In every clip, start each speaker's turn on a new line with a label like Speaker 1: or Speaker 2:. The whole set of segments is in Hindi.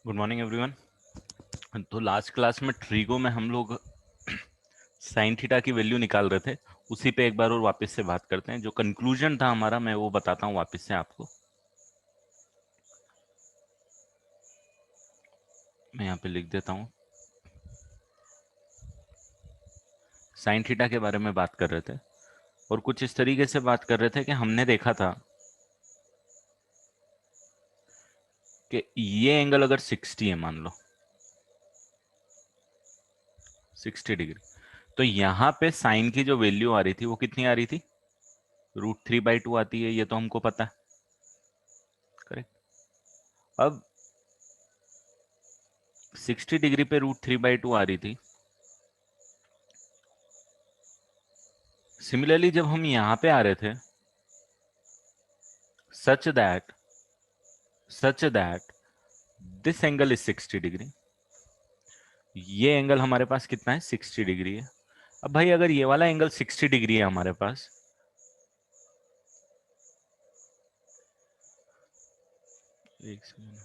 Speaker 1: Good morning everyone. तो लास्ट क्लास में ट्रीगो में हम लोग साइन थीटा की वैल्यू निकाल रहे थे। उसी पे एक बार और वापस से बात करते हैं। जो कंक्लूजन था हमारा मैं वो बताता हूँ वापस से आपको। मैं यहाँ पे लिख देता हूँ। साइन थीटा के बारे में बात कर रहे थे और कुछ इस तरीके से बात कर रहे थे कि हमने देखा था कि ये एंगल अगर 60 है, मान लो 60 डिग्री, तो यहाँ पे साइन की जो वैल्यू आ रही थी वो कितनी आ रही थी? √3/2 आती है, ये तो हमको पता है। करेक्ट। अब 60 डिग्री पे √3/2 आ रही थी। सिमिलरली जब हम यहां पे आ रहे थे, such that this angle is 60 degree, ये एंगल हमारे पास कितना है? 60 डिग्री है। अब भाई अगर ये वाला एंगल 60 डिग्री है हमारे पास, एक सेकंड,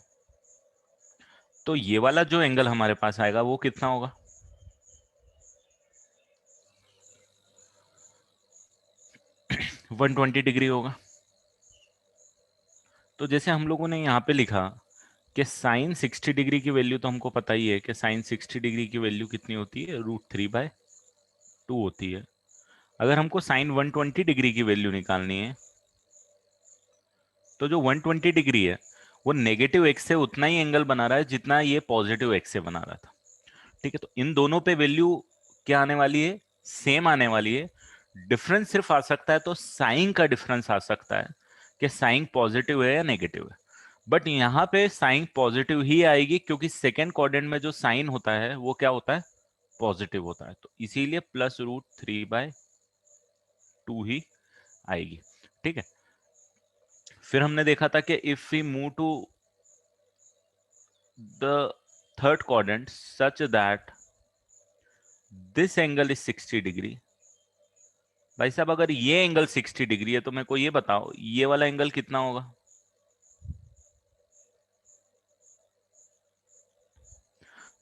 Speaker 1: तो ये वाला जो एंगल हमारे पास आएगा वो कितना होगा? 120 डिग्री होगा। तो जैसे हम लोगों ने यहाँ पे लिखा कि साइन 60 डिग्री की वैल्यू, तो हमको पता ही है कि साइन 60 डिग्री की वैल्यू कितनी होती है? √3/2 होती है। अगर हमको साइन 120 डिग्री की वैल्यू निकालनी है, तो जो 120 डिग्री है वो नेगेटिव एक्स से उतना ही एंगल बना रहा है जितना ये पॉजिटिव एक्स से बना रहा था। ठीक है, तो इन दोनों पे वैल्यू क्या आने वाली है? सेम आने वाली है। डिफरेंस सिर्फ आ सकता है तो साइन का डिफरेंस आ सकता है कि साइन पॉजिटिव है या नेगेटिव है। बट यहाँ पे साइन पॉजिटिव ही आएगी क्योंकि सेकेंड क्वाड्रेंट में जो साइन होता है वो क्या होता है? पॉजिटिव होता है। तो इसीलिए +√3/2 ही आएगी। ठीक है। फिर हमने देखा था कि if we move to the third quadrant such that this angle is 60 degree. भाई साहब अगर ये एंगल 60 डिग्री है तो मेरे को ये बताओ ये वाला एंगल कितना होगा?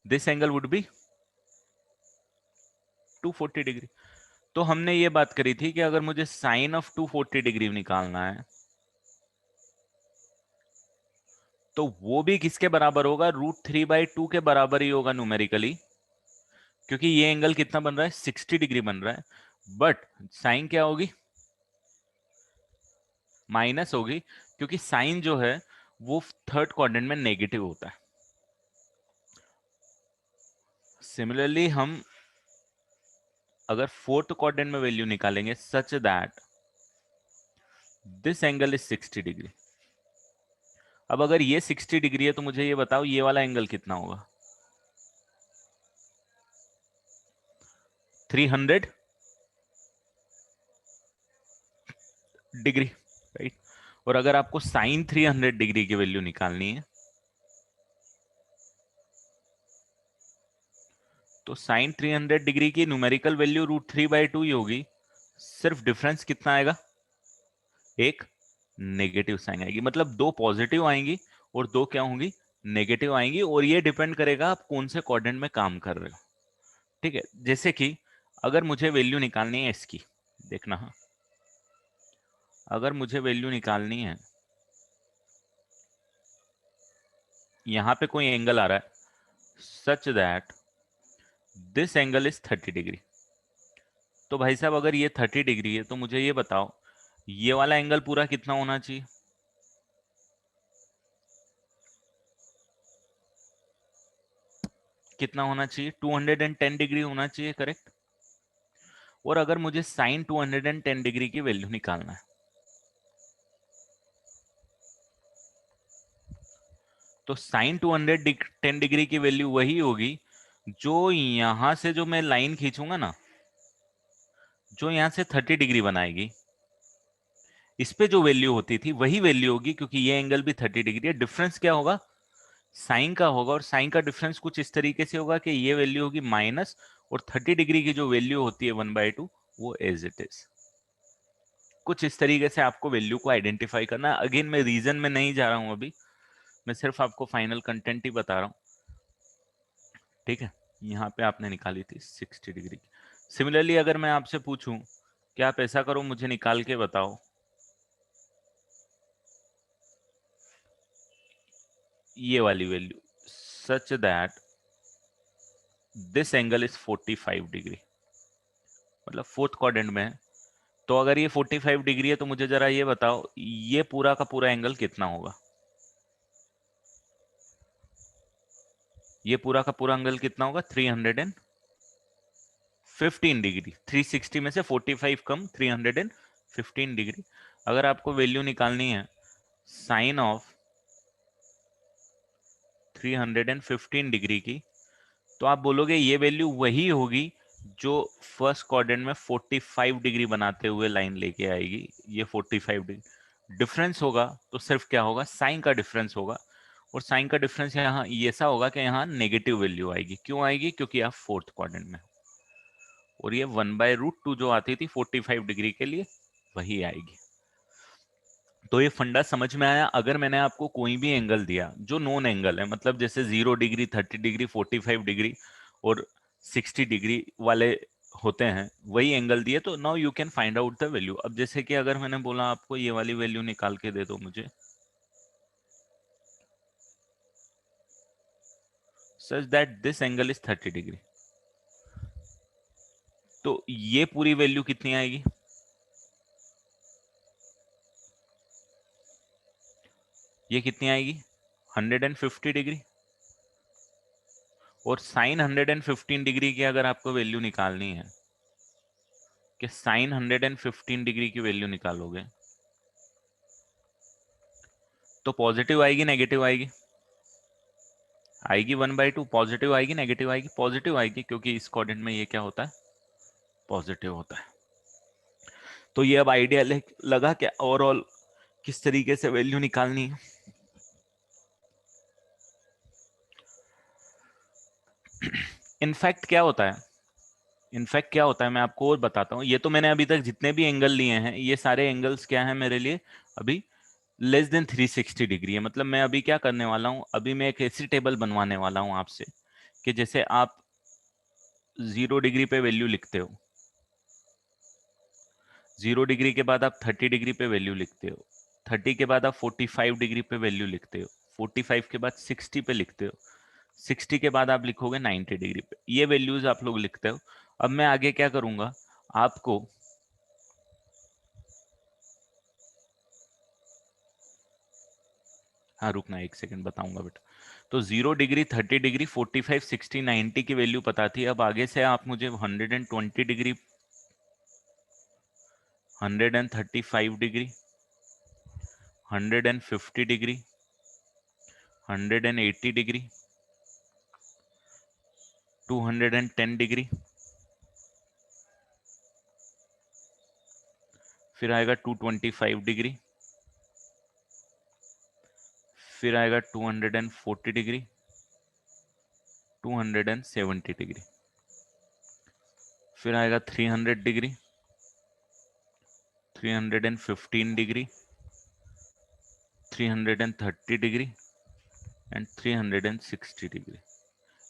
Speaker 1: This angle would be 240 degree. तो हमने ये बात करी थी कि अगर मुझे साइन ऑफ 240 डिग्री निकालना है तो वो भी किसके बराबर होगा? √3/2 के बराबर ही होगा न्यूमेरिकली, क्योंकि ये एंगल कितना बन रहा है? 60 डिग्री बन रहा है। बट साइन क्या होगी? माइनस होगी, क्योंकि साइन जो है वो थर्ड क्वाड्रेंट में नेगेटिव होता है। सिमिलरली हम अगर फोर्थ क्वाड्रेंट में वैल्यू निकालेंगे such that this angle is 60 degree. अब अगर ये 60 डिग्री है तो मुझे ये बताओ ये वाला एंगल कितना होगा? 300 डिग्री, राइट। और अगर आपको साइन 300 डिग्री की वैल्यू निकालनी है तो साइन 300 डिग्री की न्यूमेरिकल वैल्यू √3/2 ही होगी। सिर्फ डिफरेंस कितना आएगा? एक नेगेटिव साइन आएगी, मतलब दो पॉजिटिव आएंगी और दो क्या होंगी? नेगेटिव आएंगी। और ये डिपेंड करेगा आप कौन से क्वाड्रेंट में काम कर रहे हो। ठीक है, जैसे कि अगर मुझे वैल्यू निकालनी है इसकी, देखना, हाँ, अगर मुझे वैल्यू निकालनी है, यहां पे कोई एंगल आ रहा है such that this angle is 30 degree. तो भाई साहब अगर ये 30 डिग्री है तो मुझे ये बताओ ये वाला एंगल पूरा कितना होना चाहिए? कितना होना चाहिए? 210 डिग्री होना चाहिए, करेक्ट। और अगर मुझे साइन 210 डिग्री की वैल्यू निकालना है तो साइन 210 डिग्री की वैल्यू वही होगी जो यहां से, जो मैं लाइन खींचूंगा ना, जो यहां से 30 डिग्री बनाएगी, इस पे जो वैल्यू होती थी वही वैल्यू होगी, क्योंकि ये एंगल भी 30 डिग्री है। डिफरेंस क्या होगा? साइन का होगा। और साइन का डिफरेंस कुछ इस तरीके से होगा कि ये वैल्यू होगी माइनस, और 30 डिग्री की जो वैल्यू होती है 1/2 वो एज इट इज। कुछ इस तरीके से आपको वैल्यू को आइडेंटिफाई करना है। अगेन मैं रीजन में नहीं जा रहा हूं अभी, मैं सिर्फ आपको फाइनल कंटेंट ही बता रहा हूँ, ठीक है। यहाँ पे आपने निकाली थी 60 डिग्री। सिमिलरली अगर मैं आपसे पूछूं कि आप ऐसा करो, मुझे निकाल के बताओ ये वाली value, such that this angle is 45 degree, मतलब फोर्थ क्वाड्रेंट में है। तो अगर ये 45 डिग्री है तो मुझे जरा ये बताओ ये पूरा का पूरा एंगल कितना होगा। ये पूरा का पूरा एंगल कितना होगा, 315 डिग्री। 360 में से 45 कम 315 डिग्री। अगर आपको वैल्यू निकालनी है साइन ऑफ 315 डिग्री की, तो आप बोलोगे ये वैल्यू वही होगी जो फर्स्ट क्वाड्रेंट में 45 डिग्री बनाते हुए लाइन लेके आएगी। ये 45 डिग्री डिफरेंस होगा, तो सिर्फ क्या होगा, साइन का डिफरेंस होगा। और साइन का डिफरेंस यहाँ ऐसा होगा कि यहाँ नेगेटिव वैल्यू आएगी। क्यों आएगी, क्योंकि आप फोर्थ क्वाड्रेंट में, और ये 1/√2 जो आती थी 45 डिग्री के लिए वही आएगी। तो ये फंडा समझ में आया। अगर मैंने आपको कोई भी एंगल दिया जो नोन एंगल है, मतलब जैसे 0 डिग्री, 30 डिग्री, 45 डिग्री और 60 डिग्री वाले होते हैं, वही एंगल दिए, तो now you can find out the value. अब जैसे कि अगर मैंने बोला आपको ये वाली वैल्यू निकाल के दे दो मुझे, such that this angle is 30 degree, तो ये पूरी वैल्यू कितनी आएगी, ये कितनी आएगी, 150 डिग्री। और साइन 115 डिग्री की अगर आपको वैल्यू निकालनी है, कि साइन 115 डिग्री की वैल्यू निकालोगे, तो पॉजिटिव आएगी नेगेटिव आएगी, आएगी 1/2। पॉजिटिव आएगी नेगेटिव आएगी, पॉजिटिव आएगी, क्योंकि इस कोऑर्डिनेट में ये क्या होता है, पॉजिटिव होता है। तो ये अब आइडिया लगा कि ओवरऑल किस तरीके से वैल्यू निकालनी है। इनफैक्ट क्या होता है, इनफैक्ट क्या होता है मैं आपको और बताता हूँ। ये तो मैंने अभी तक जितने भी एंगल लिए हैं, ये सारे एंगल्स क्या हैं मेरे लिए, अभी लेस देन 360 डिग्री है। मतलब मैं अभी क्या करने वाला हूँ, अभी मैं एक ऐसी टेबल बनवाने वाला हूँ आपसे, कि जैसे आप 0 डिग्री पे वैल्यू लिखते हो, 0 डिग्री के बाद आप 30 डिग्री पे वैल्यू लिखते हो, 30 के बाद आप 45 डिग्री पे वैल्यू लिखते हो, 45 के बाद 60 पे लिखते हो, 60 के बाद आप लिखोगे 90 डिग्री पे। ये वैल्यूज आप लोग लिखते हो। अब मैं आगे क्या करूंगा आपको, हाँ रुकना एक सेकंड बताऊंगा बेटा। तो 0 डिग्री, 30 डिग्री, 45, 60, 90 की वैल्यू पता थी। अब आगे से आप मुझे 120 degree, 135 degree, 150 degree, 180 degree, 210 degree, फिर आएगा 225 डिग्री, फिर आएगा 240 डिग्री, 270 डिग्री, फिर आएगा 300 degree, 315 degree, 330 degree and 360 degree.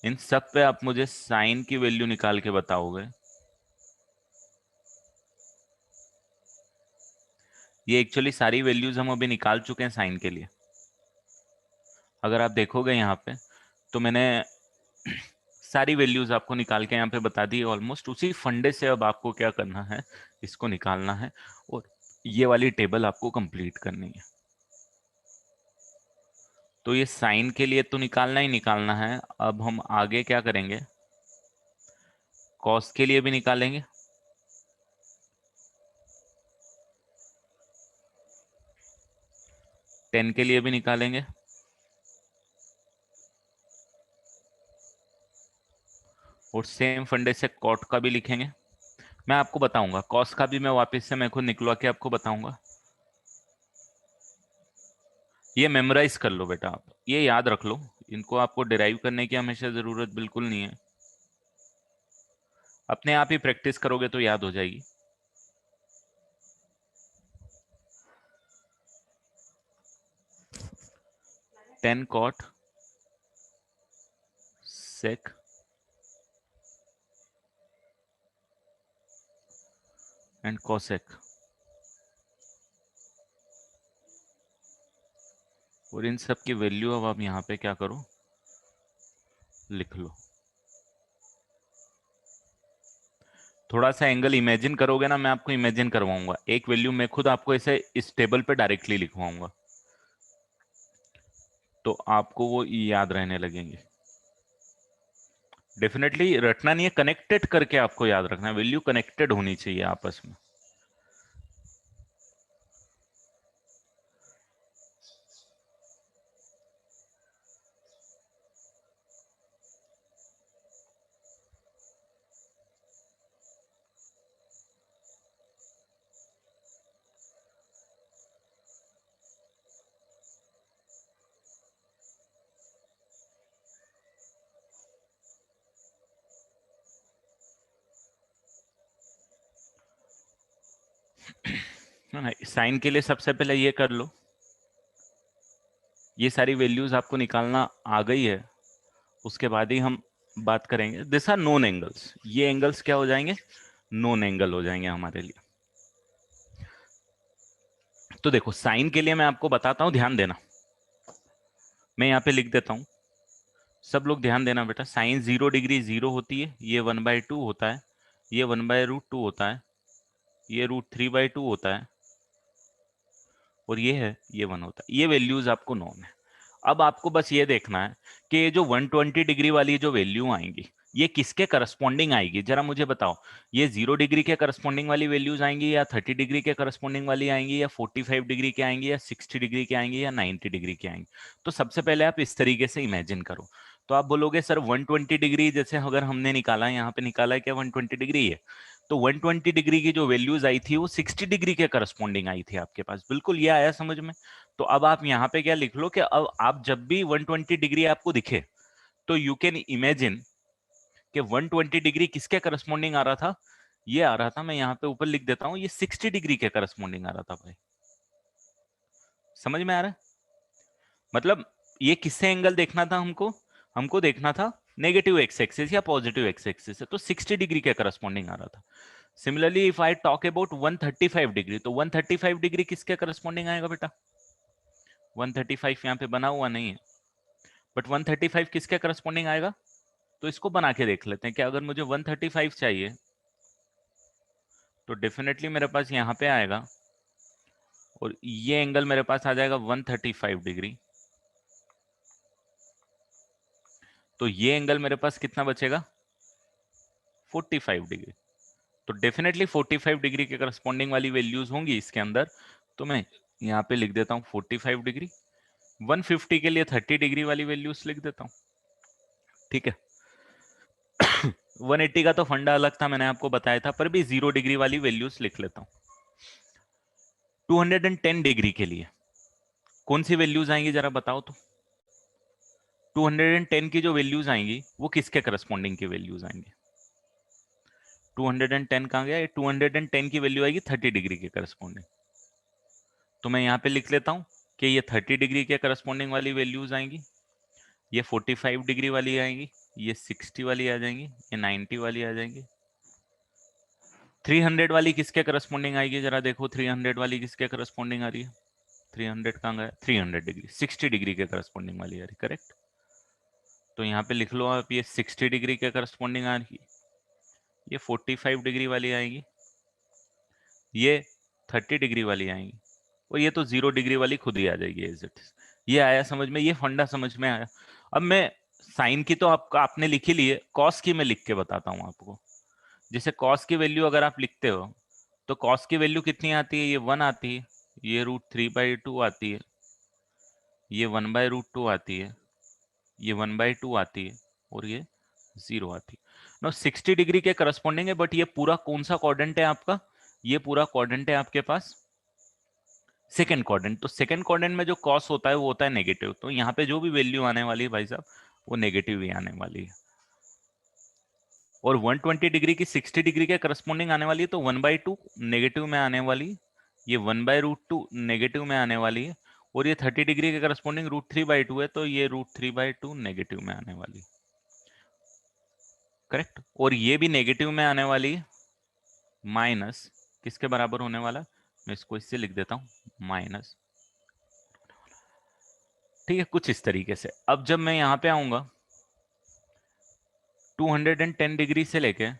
Speaker 1: इन सब पे आप मुझे साइन की वैल्यू निकाल के बताओगे। ये एक्चुअली सारी वैल्यूज हम अभी निकाल चुके हैं साइन के लिए। अगर आप देखोगे यहाँ पे, तो मैंने सारी वैल्यूज आपको निकाल के यहाँ पे बता दी। ऑलमोस्ट उसी फंडे से अब आपको क्या करना है, इसको निकालना है और ये वाली टेबल आपको कंप्लीट करनी है। तो ये साइन के लिए तो निकालना ही निकालना है। अब हम आगे क्या करेंगे, कॉस के लिए भी निकालेंगे, टेन के लिए भी निकालेंगे, और सेम फंडे से कॉट का भी लिखेंगे। मैं आपको बताऊंगा कॉस का भी, मैं वापस से मैं खुद निकलवा के आपको बताऊंगा। ये मेमोराइज कर लो बेटा, आप ये याद रख लो। इनको आपको डिराइव करने की हमेशा जरूरत बिल्कुल नहीं है, अपने आप ही प्रैक्टिस करोगे तो याद हो जाएगी। 10 cot sec एंड cosec, और इन सब की वैल्यू अब आप यहाँ पे क्या करो, लिख लो। थोड़ा सा एंगल इमेजिन करोगे ना, मैं आपको इमेजिन करवाऊंगा, एक वैल्यू मैं खुद आपको ऐसे इस टेबल पे डायरेक्टली लिखवाऊंगा, तो आपको वो याद रहने लगेंगे। डेफिनेटली रटना नहीं है, कनेक्टेड करके आपको याद रखना है, वैल्यू कनेक्टेड होनी चाहिए आपस में। साइन के लिए सबसे पहले ये कर लो, ये सारी वैल्यूज आपको निकालना आ गई है, उसके बाद ही हम बात करेंगे। दिस आर नोन एंगल्स, ये एंगल्स क्या हो जाएंगे, नोन एंगल हो जाएंगे हमारे लिए। तो देखो साइन के लिए मैं आपको बताता हूं, ध्यान देना, मैं यहाँ पे लिख देता हूं, सब लोग ध्यान देना बेटा। साइन 0 डिग्री 0 होती है, ये 1/2 होता है, ये 1/√2 होता है, ये √3/2 होता है, और ये है ये 1 होता है। ये वैल्यूज आपको नोन है। अब आपको बस ये देखना है कि ये जो 120 डिग्री वाली जो वैल्यू आएंगी, ये किसके करस्पॉन्डिंग आएगी, जरा मुझे बताओ। ये 0 डिग्री के करस्पॉन्डिंग वाली वैल्यूज आएंगी, या 30 डिग्री के करस्पॉन्डिंग वाली आएंगी, या 45 डिग्री के आएंगी, या 60 डिग्री के आएंगी, या 90 डिग्री के आएंगी? तो सबसे पहले आप इस तरीके से इमेजिन करो। तो आप बोलोगे सर 120 डिग्री, जैसे अगर हमने निकाला, यहाँ पे निकाला है क्या 120 डिग्री है, तो 120 डिग्री की जो वैल्यूज आई थी वो 60 डिग्री के करस्पॉन्डिंग आई थी आपके पास। बिल्कुल, ये आया समझ में? तो अब आप यहाँ पे क्या लिख लो कि अब आप जब भी 120 डिग्री आपको दिखे, तो यू कैन इमेजिन कि 120 डिग्री किसके करस्पॉन्डिंग आ रहा था, ये आ रहा था, मैं यहाँ पे ऊपर लिख देता हूँ, ये 60 डिग्री के करस्पॉन्डिंग आ रहा था भाई। समझ में आ रहा है? मतलब ये किससे एंगल देखना था हमको, हमको देखना था नेगेटिव एक्स एक्सिस या पॉजिटिव एक्स एक्सिस से, तो 60 डिग्री के करस्पॉन्डिंग आ रहा था। Similarly if I talk about 135 degree, तो 135 डिग्री किसके करस्पॉन्डिंग आएगा बेटा? 135 यहाँ पे बना हुआ नहीं है, बट 135 किसके करस्पॉन्डिंग आएगा? तो इसको बना के देख लेते हैं कि अगर मुझे 135 चाहिए, तो डेफिनेटली मेरे पास यहाँ पे आएगा, और ये एंगल मेरे पास आ जाएगा 135 डिग्री, तो ये एंगल मेरे पास कितना बचेगा, 45 डिग्री। तो डेफिनेटली 45 डिग्री के करस्पॉन्डिंग वाली वैल्यूज होंगी इसके अंदर, तो मैं यहाँ पे लिख देता हूँ 45 डिग्री। 150 के लिए 30 डिग्री वाली वैल्यूज लिख देता हूँ, ठीक है। 180 का तो फंडा अलग था, मैंने आपको बताया था, पर भी 0 डिग्री वाली वैल्यूज लिख लेता हूँ। 210 डिग्री के लिए कौन सी वैल्यूज आएंगी जरा बताओ तो। 210 की जो वैल्यूज आएंगी वो किसके करस्पॉन्डिंग की वैल्यूज आएंगी? 210 कहाँ गया? 210 की वैल्यू आएगी 30 डिग्री के करस्पॉन्डिंग। तो मैं यहाँ पे लिख लेता हूँ कि ये 30 डिग्री के करस्पॉन्डिंग वाली वैल्यूज आएंगी, ये 45 डिग्री वाली आएंगी, ये 60 वाली आ जाएंगी, ये 90 वाली आ जाएंगी। 300 वाली किसके करस्पॉन्डिंग आएगी जरा देखो, 300 वाली किसके करस्पॉन्डिंग आ रही है? 300 कहाँ गया? 300 डिग्री, 60 डिग्री के करस्पॉन्डिंग वाली आ रही, करेक्ट। तो यहाँ पे लिख लो आप, ये 60 डिग्री के करस्पॉन्डिंग आ रही, ये 45 डिग्री वाली आएगी, ये 30 डिग्री वाली आएंगी, और ये तो 0 डिग्री वाली खुद ही आ जाएगी एज इट इज। ये आया समझ में? ये फंडा समझ में आया? अब मैं साइन की तो आपने लिख ही ली है, कॉस की मैं लिख के बताता हूँ आपको। जैसे कॉस की वैल्यू अगर आप लिखते हो, तो कॉस की वैल्यू कितनी आती है? ये 1 आती है, ये √3/2 आती है, ये 1/√2 आती है, ये 1/2 आती है, और ये 0 आती है। नो 60 डिग्री के करस्पॉन्डिंग है, बट ये पूरा कौन सा क्वाड्रेंट है आपका? ये पूरा क्वाड्रेंट है आपके पास सेकंड क्वाड्रेंट। तो सेकंड क्वाड्रेंट में जो कॉस होता है वो होता है नेगेटिव, तो यहाँ पे जो भी वैल्यू आने वाली है भाई साहब, वो नेगेटिव ही आने वाली है। और 120 डिग्री की 60 डिग्री के करस्पॉन्डिंग आने वाली है, तो 1/2 नेगेटिव में आने वाली, ये 1/√2 नेगेटिव में आने वाली है, और ये 30 डिग्री के करस्पॉन्डिंग √3/2 है, तो ये √3/2 नेगेटिव में आने वाली, करेक्ट। और ये भी नेगेटिव में आने वाली, माइनस किसके बराबर होने वाला, मैं इसको इससे लिख देता हूं माइनस, ठीक है, कुछ इस तरीके से। अब जब मैं यहां पे आऊंगा 210 डिग्री से लेके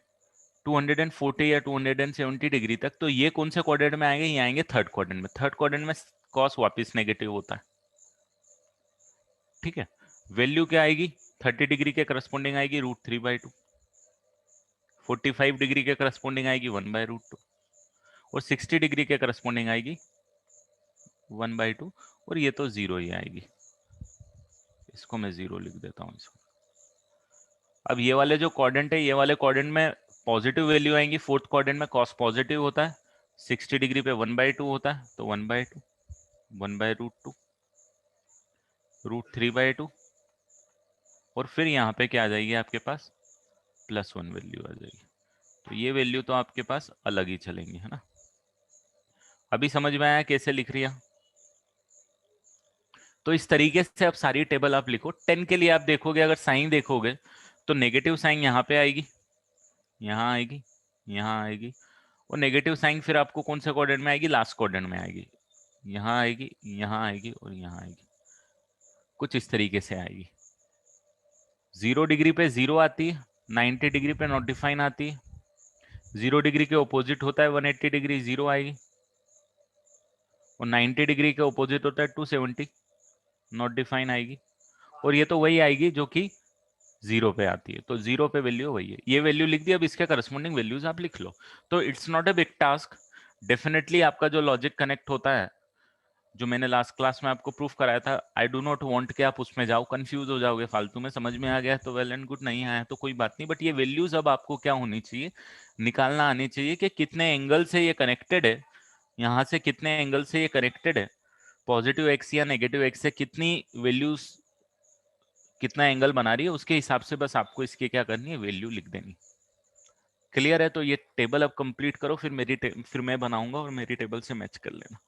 Speaker 1: 240 या 270 डिग्री तक, तो ये कौन से क्वाड्रेंट में आएंगे, ये आएंगे थर्ड क्वाड्रेंट में। थर्ड क्वाड्रेंट में कॉस वापस नेगेटिव होता है, ठीक है। वैल्यू क्या आएगी, 30 डिग्री के करस्पॉन्डिंग आएगी √3/2, 45 डिग्री के करस्पॉन्डिंग आएगी 1/√2, और 60 डिग्री के करस्पॉन्डिंग आएगी 1/2, और ये तो जीरो ही आएगी, इसको मैं जीरो लिख देता हूँ इसको। अब ये वाले जो क्वाड्रेंट है, ये वाले क्वाड्रेंट में पॉजिटिव वैल्यू आएंगी, फोर्थ क्वाड्रेंट में कॉस पॉजिटिव होता है, 60 डिग्री पे 1/2 होता है, तो 1/2, 1/√2, √3/2, और फिर यहाँ पे क्या आ जाएगी आपके पास, +1 वैल्यू आ जाएगी। तो ये वैल्यू तो आपके पास अलग ही चलेंगी, है ना। अभी समझ में आया कैसे लिख रही है। तो इस तरीके से अब सारी टेबल आप लिखो। 10 के लिए आप देखोगे, अगर साइन देखोगे तो नेगेटिव साइन यहाँ पे आएगी, यहाँ आएगी, यहाँ आएगी, और नेगेटिव साइन फिर आपको कौन से क्वाड्रेंट में आएगी, लास्ट क्वाड्रेंट में आएगी, यहाँ आएगी, यहाँ आएगी, और यहाँ आएगी, कुछ इस तरीके से आएगी। 0 डिग्री पे 0 आती है, 90 डिग्री पे नॉट डिफाइन आती है, 0 डिग्री के ऑपोजिट होता है 180 डिग्री, 0 आएगी, और 90 डिग्री के ऑपोजिट होता है 270, नॉट डिफाइन आएगी, और ये तो वही आएगी जो कि 0 पे आती है, तो 0 पे वैल्यू वही है। ये वैल्यू लिख दी, अब इसके करस्पॉन्डिंग वैल्यूज आप लिख लो। तो it's not a big task, definitely आपका जो लॉजिक कनेक्ट होता है, जो मैंने लास्ट क्लास में आपको प्रूफ कराया था, आई डू नॉट वांट कि आप उसमें जाओ, कंफ्यूज हो जाओगे फालतू में। समझ में आ गया तो वेल एंड गुड, नहीं आया तो कोई बात नहीं, बट ये वैल्यूज अब आपको क्या होनी चाहिए, निकालना आनी चाहिए कि कितने एंगल से ये कनेक्टेड है, यहाँ से कितने एंगल से ये कनेक्टेड है, पॉजिटिव एक्स या नेगेटिव एक्स से कितनी वैल्यूज, कितना एंगल बना रही है, उसके हिसाब से बस आपको इसकी क्या करनी है, वैल्यू लिख देनी। क्लियर है। तो ये टेबल अब कंप्लीट करो, फिर मैं बनाऊंगा और मेरी टेबल से मैच कर लेना।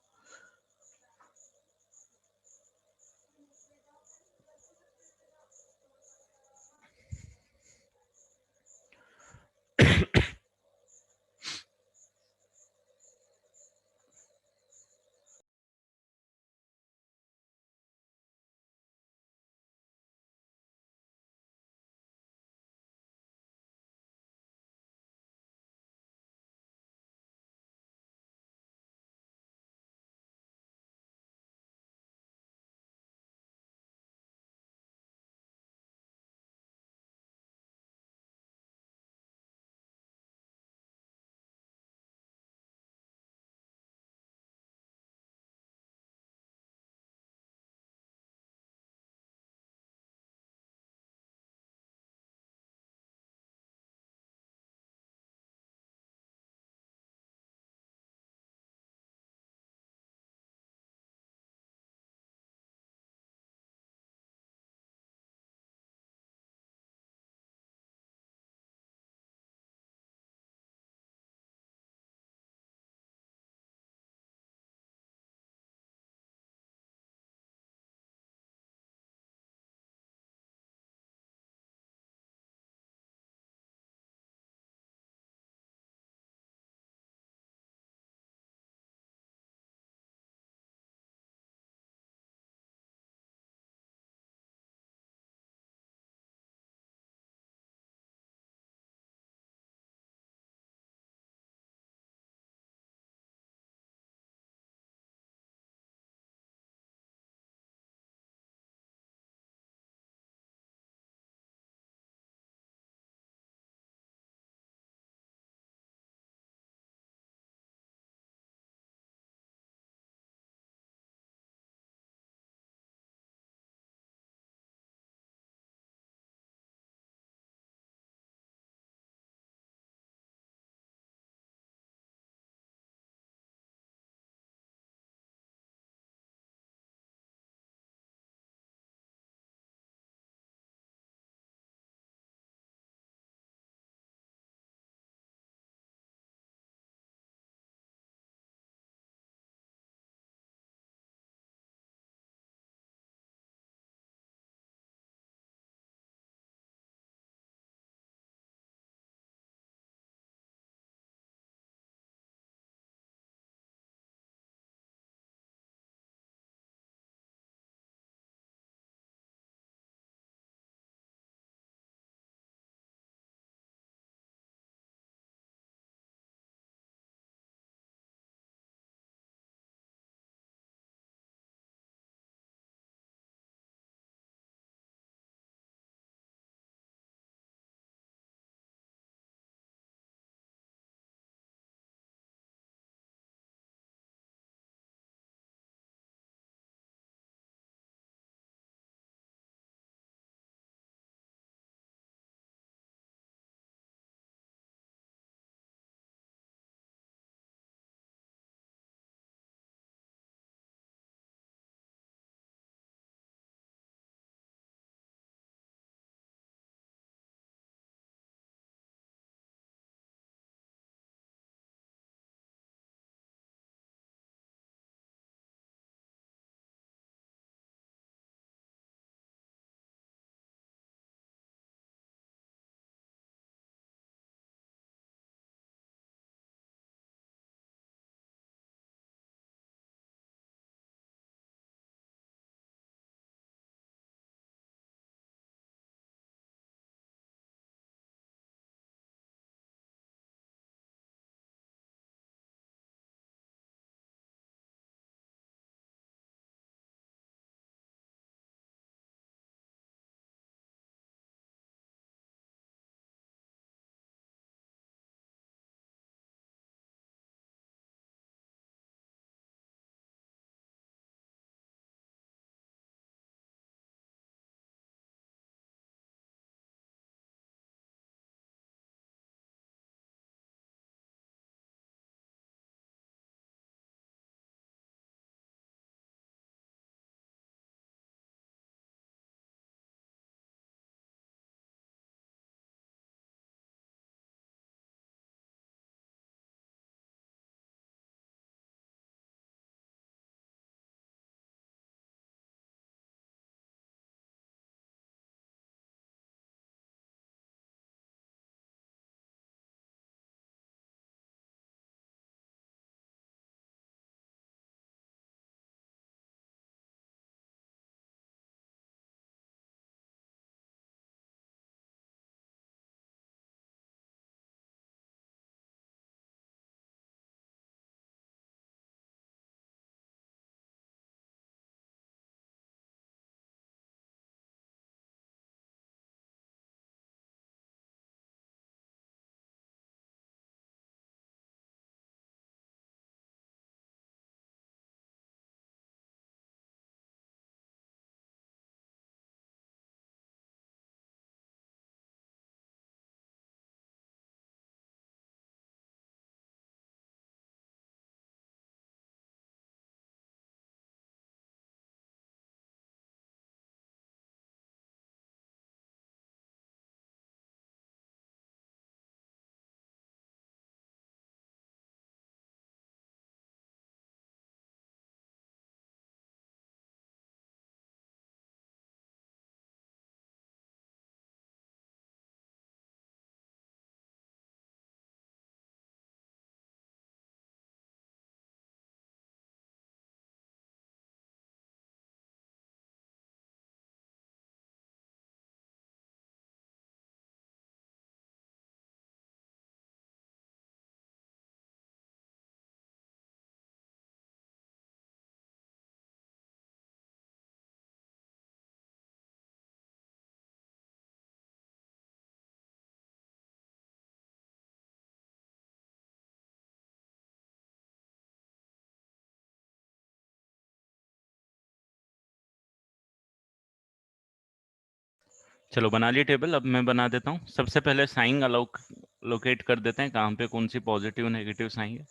Speaker 1: चलो बना ली टेबल। अब मैं बना देता हूँ। सबसे पहले साइन लोकेट कर देते हैं, कहाँ पे कौन सी पॉजिटिव नेगेटिव साइन है।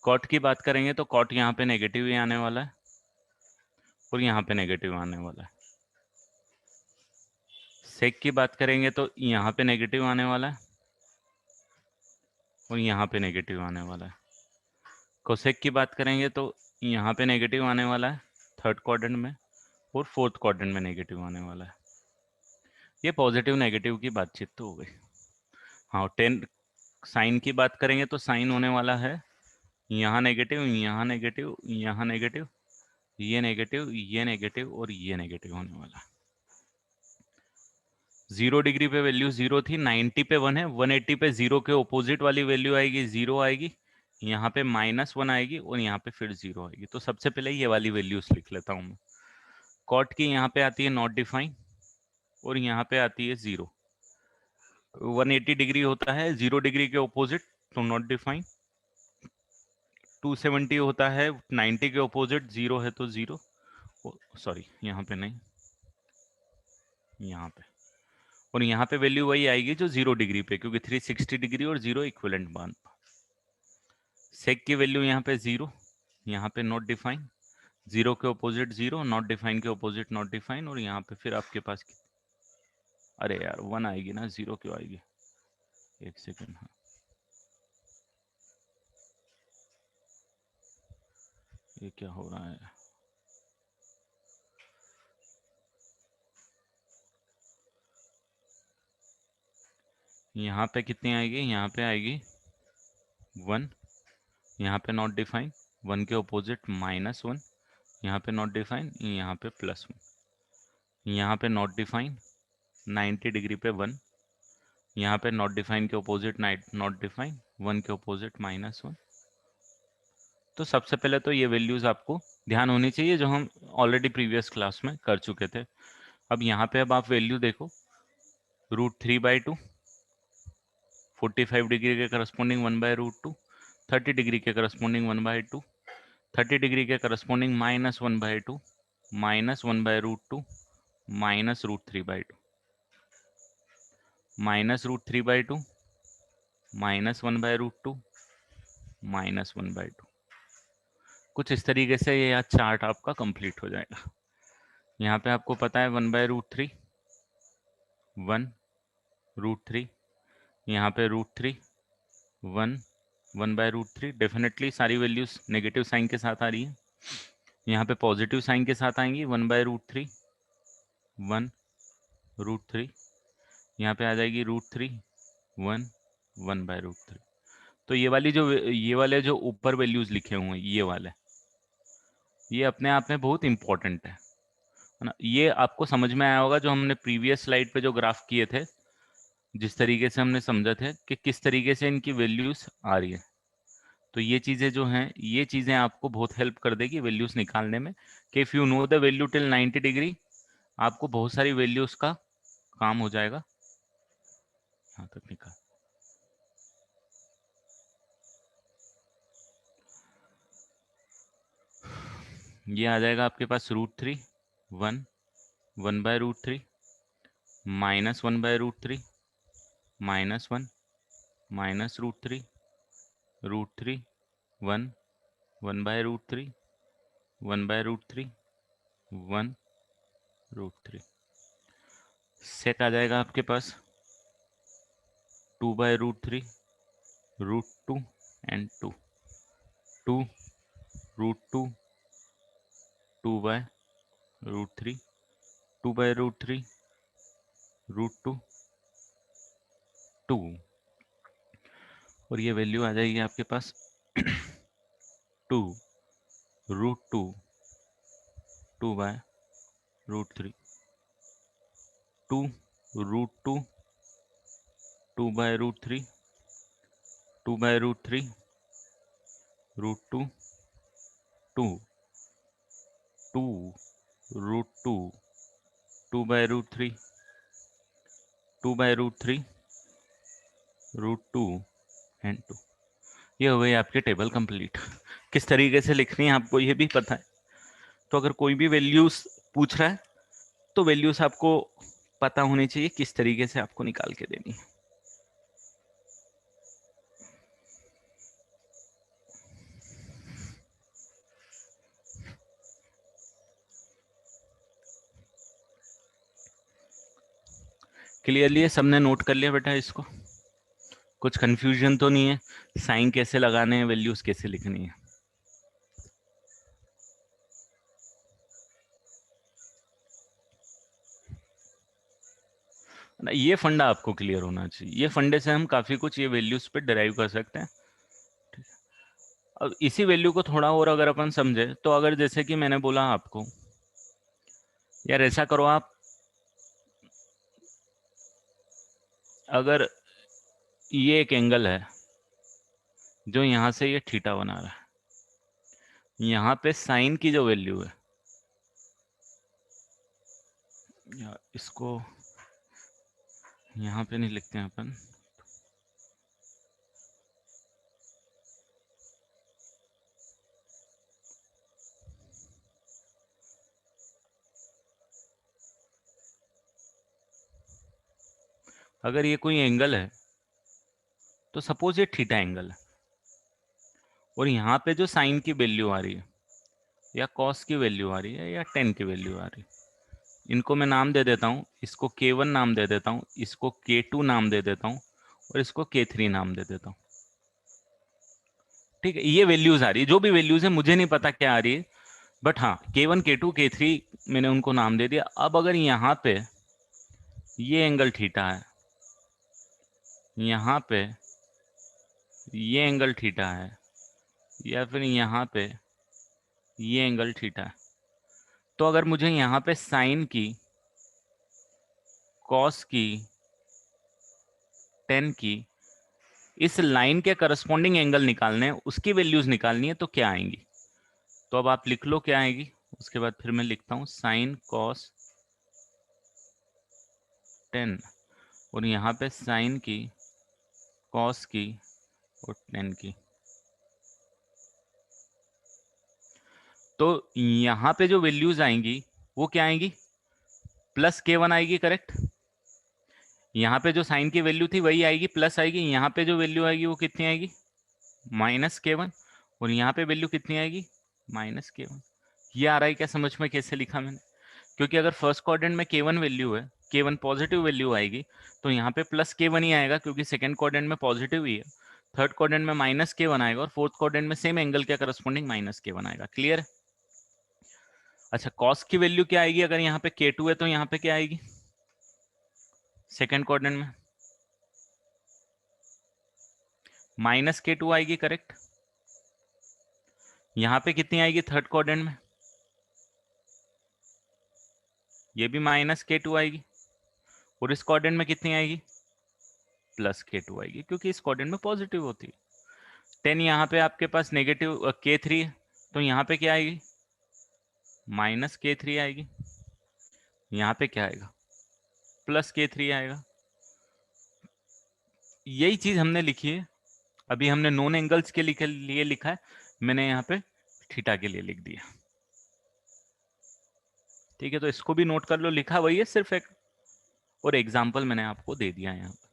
Speaker 1: कॉट की बात करेंगे तो कॉट यहाँ पे नेगेटिव ही आने वाला है और यहाँ पे नेगेटिव आने वाला है। सेक की बात करेंगे तो यहाँ पे नेगेटिव आने वाला है और यहाँ पे नेगेटिव आने वाला है। कोसेक की बात करेंगे तो यहाँ पे नेगेटिव आने वाला है थर्ड क्वाड्रेंट में और फोर्थ क्वाड्रेंट में नेगेटिव आने वाला है। ये पॉजिटिव नेगेटिव की बातचीत तो हो गई। हाँ, 10 साइन की बात करेंगे तो साइन होने वाला है यहाँ नेगेटिव, यहाँ नेगेटिव, यहाँ नेगेटिव, ये नेगेटिव, ये नेगेटिव और ये नेगेटिव होने वाला है। 0 डिग्री पे वैल्यू 0 थी, 90 पे 1 है, 180 पे 0 के ऑपोजिट वाली वैल्यू आएगी, 0 आएगी, यहाँ पे -1 आएगी और यहाँ पे फिर 0 आएगी। तो सबसे पहले ये वाली वैल्यूज लिख लेता हूँ मैं। कॉट की यहाँ पे आती है नॉट डिफाइन और यहाँ पे आती है 0। 180 डिग्री होता है 0 डिग्री के ऑपोजिट, तो नॉट डिफाइन। 270 होता है 90 के ऑपोजिट, 0 है तो 0। सॉरी, यहाँ पे नहीं, यहाँ पे। और यहाँ पे वैल्यू वही आएगी जो 0 डिग्री पे, क्योंकि 360 डिग्री और 0 इक्विवेलेंट मान। सेक की वैल्यू यहाँ पे 0, यहाँ पे नॉट डिफाइन, 0 के ऑपोजिट 0, नॉट डिफाइन के ऑपोजिट नॉट डिफाइन, और यहाँ पे फिर आपके पास अरे यार 1 आएगी ना, 0 क्यों आएगी? एक सेकेंड। हाँ, ये क्या हो रहा है? यहाँ पे कितनी आएगी? यहाँ पे आएगी 1, यहाँ पे नॉट डिफाइन, 1 के ऑपोजिट -1, यहाँ पे नॉट डिफाइन, यहाँ पे +1, यहाँ पे नॉट डिफाइन 90 डिग्री पे 1, यहाँ पे नॉट डिफाइन के ऑपोजिट नॉट डिफाइन, 1 के ऑपोजिट -1। तो सबसे पहले तो ये वैल्यूज आपको ध्यान होनी चाहिए जो हम ऑलरेडी प्रीवियस क्लास में कर चुके थे। अब यहाँ पे अब आप वैल्यू देखो, √3/2, 45 डिग्री के करस्पॉन्डिंग 1/√2, 30 डिग्री के करस्पॉन्डिंग 1/2, 30 डिग्री के करस्पॉन्डिंग -1/2, -1/√2, -√3/2, -√3/2, -1/√2, -1/2। कुछ इस तरीके से ये चार्ट आपका कंप्लीट हो जाएगा। यहाँ पे आपको पता है 1/√3, 1√3, यहाँ पे √3, 1, 1/√3। डेफिनेटली सारी वैल्यूज नेगेटिव साइन के साथ आ रही है। यहाँ पे पॉजिटिव साइन के साथ आएंगी, 1/√3, 1√3, यहाँ पे आ जाएगी √3, 1, 1/√3। तो ये वाले जो ऊपर वैल्यूज लिखे हुए हैं, ये अपने आप में बहुत इंपॉर्टेंट है ना। ये आपको समझ में आया होगा जो हमने प्रीवियस स्लाइड पे जो ग्राफ किए थे, जिस तरीके से हमने समझा था कि किस तरीके से इनकी वैल्यूज आ रही है। तो ये चीज़ें जो हैं, ये चीज़ें आपको बहुत हेल्प कर देगी वैल्यूज निकालने में, कि if you know the value till 90 degree, आपको बहुत सारी वैल्यूज का काम हो जाएगा। यहाँ तक निकाल, ये आ जाएगा आपके पास √3, 1, 1/√3, -1/√3, -1, -√3, √3, 1, 1/√3, 1/√3, 1√3। सेक आ जाएगा आपके पास 2/√3, √2 एंड 2, 2, √2, 2/√3, 2/√3, √2, 2, और ये वैल्यू आ जाएगी आपके पास 2, √2, 2/√3, 2, √2, 2/√3, 2/√3, √2, 2, 2, √2, 2/√3, 2/√3, √2 एंड 2। ये हो गई आपकी टेबल कंप्लीट। किस तरीके से लिखनी है आपको ये भी पता है। तो अगर कोई भी वैल्यूज पूछ रहा है तो वैल्यूज आपको पता होनी चाहिए किस तरीके से आपको निकाल के देनी है। क्लियरली ये सबने नोट कर लिया बेटा इसको? कुछ कंफ्यूजन तो नहीं है? साइन कैसे लगाने हैं, वैल्यूज कैसे लिखनी है? ना, ये फंडा आपको क्लियर होना चाहिए। ये फंडे से हम काफी कुछ ये वैल्यूज पे डिराइव कर सकते हैं। अब इसी वैल्यू को थोड़ा और अगर अपन समझे तो, अगर जैसे कि मैंने बोला आपको, यार ऐसा करो आप, अगर ये एक एंगल है जो यहां से ये थीटा बना रहा है, यहाँ पे साइन की जो वैल्यू है, या इसको यहाँ पे नहीं लिखते हैं अपन, अगर ये कोई एंगल है तो सपोज ये थीटा एंगल है, और यहाँ पे जो साइन की वैल्यू आ रही है, या कॉस की वैल्यू आ रही है, या टेन की वैल्यू आ रही है, इनको मैं नाम दे देता हूँ। इसको K1 नाम दे देता हूँ, इसको K2 नाम दे देता हूँ, और इसको K3 नाम दे देता हूँ। ठीक है, ये वैल्यूज आ रही है, जो भी वैल्यूज है मुझे नहीं पता क्या आ रही है, बट हाँ K1 K2 K3 मैंने उनको नाम दे दिया। अब अगर यहाँ पे ये एंगल थीटा है, यहाँ पे ये एंगल थीटा है, या फिर यहाँ पे ये एंगल थीटा है, तो अगर मुझे यहाँ पे साइन की, कॉस की, टेन की, इस लाइन के करस्पॉन्डिंग एंगल निकालने हैं, उसकी वैल्यूज निकालनी है, तो क्या आएंगी? तो अब आप लिख लो क्या आएगी, उसके बाद फिर मैं लिखता हूँ साइन कॉस टेन, और यहाँ पे साइन की, कॉस की, और टेन की। तो यहाँ पे जो वैल्यूज आएंगी वो क्या आएंगी? प्लस K1 आएगी, करेक्ट। यहाँ पे जो साइन की वैल्यू थी वही आएगी, प्लस आएगी। यहाँ पे जो वैल्यू आएगी वो कितनी आएगी? -K1। और यहाँ पे वैल्यू कितनी आएगी? -K1। ये आ रहा है क्या समझ में कैसे लिखा मैंने? क्योंकि अगर फर्स्ट क्वाड्रेंट में K1 वैल्यू है, K1 पॉजिटिव वैल्यू आएगी, तो यहाँ पे +K1 ही आएगा, क्योंकि सेकंड क्वाड्रेंट में पॉजिटिव ही है। थर्ड क्वाड्रेंट में -K1 आएगा, और फोर्थ क्वाड्रेंट में सेम एंगल के करस्पॉन्डिंग -K1 आएगा। क्लियर? अच्छा, कॉस की वैल्यू क्या आएगी? अगर यहाँ पे K2 है तो यहाँ पे क्या आएगी सेकंड क्वाड्रेंट में? -K2 आएगी, करेक्ट। यहाँ पे कितनी आएगी थर्ड क्वाड्रेंट में? ये भी -K2 आएगी। और इस क्वाड्रेंट में कितनी आएगी? +K2 आएगी, क्योंकि इस क्वाड्रेंट में पॉजिटिव होती है। 10 यहाँ पे आपके पास नेगेटिव K3 है, तो यहाँ पे क्या आएगी? -K3 आएगी। यहाँ पे क्या आएगा? +K3 आएगा। यही चीज हमने लिखी है। अभी हमने नॉन एंगल्स के लिए लिखा है, मैंने यहाँ पे थीटा के लिए लिख दिया। ठीक है, तो इसको भी नोट कर लो, लिखा वही है, सिर्फ एक और एग्जाम्पल मैंने आपको दे दिया यहाँ पे।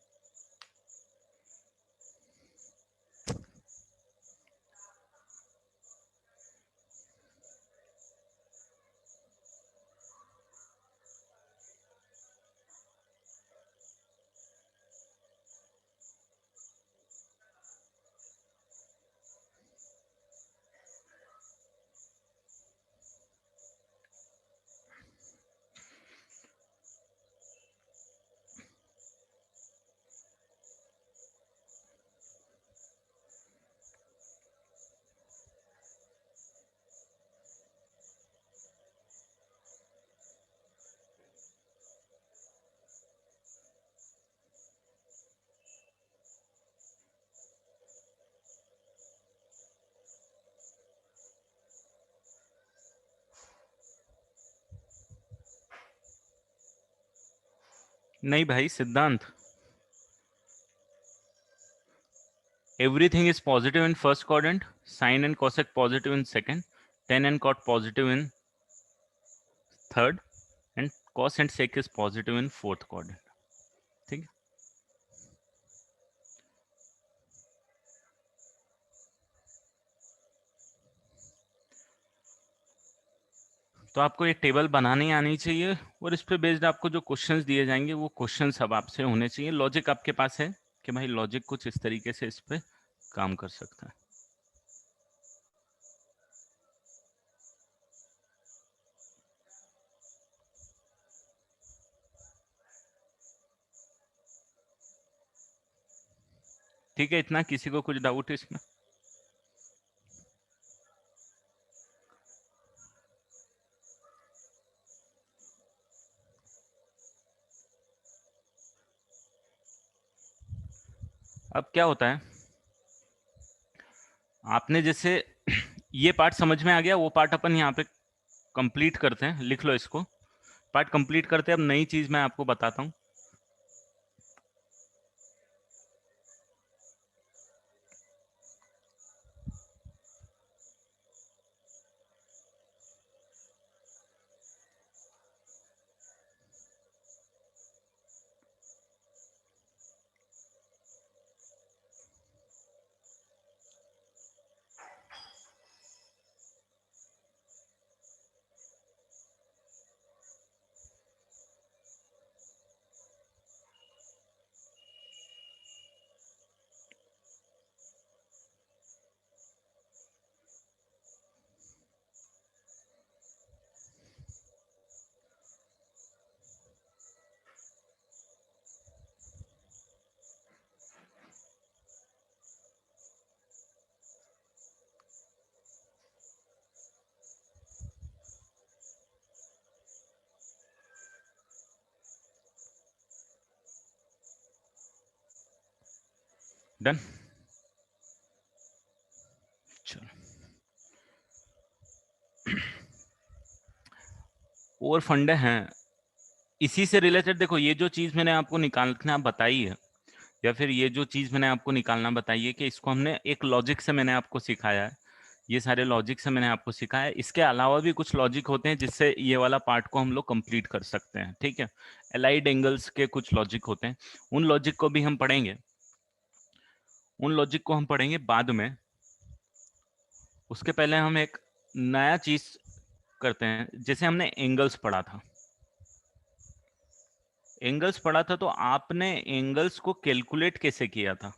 Speaker 1: नहीं भाई, सिद्धांत, everything is positive in first quadrant, sine and cosec positive in second, tan and cot positive in third, and cos and sec is positive in fourth quadrant. ठीक है, तो आपको ये टेबल बनानी आनी चाहिए और इस पे बेस्ड आपको जो क्वेश्चंस दिए जाएंगे वो क्वेश्चंस अब आपसे होने चाहिए। लॉजिक आपके पास है कि भाई लॉजिक कुछ इस तरीके से इस पे काम कर सकता है। ठीक है, इतना, किसी को कुछ डाउट है इसमें? अब क्या होता है, आपने जैसे ये पार्ट समझ में आ गया, वो पार्ट अपन यहाँ पे कंप्लीट करते हैं, लिख लो इसको, पार्ट कंप्लीट करते हैं। अब नई चीज मैं आपको बताता हूँ। डन, चलो। और फंडे हैं इसी से रिलेटेड। देखो, ये जो चीज मैंने आपको निकालना बताई है, या फिर ये जो चीज मैंने आपको निकालना बताई है, कि इसको हमने एक लॉजिक से मैंने आपको सिखाया है, ये सारे लॉजिक से मैंने आपको सिखाया है। इसके अलावा भी कुछ लॉजिक होते हैं जिससे ये वाला पार्ट को हम लोग कंप्लीट कर सकते हैं। ठीक है, एलाइड एंगल्स के कुछ लॉजिक होते हैं, उन लॉजिक को भी हम पढ़ेंगे, उन लॉजिक को हम पढ़ेंगे बाद में। उसके पहले हम एक नया चीज करते हैं। जैसे हमने एंगल्स पढ़ा था, एंगल्स पढ़ा था, तो आपने एंगल्स को कैलकुलेट कैसे किया था?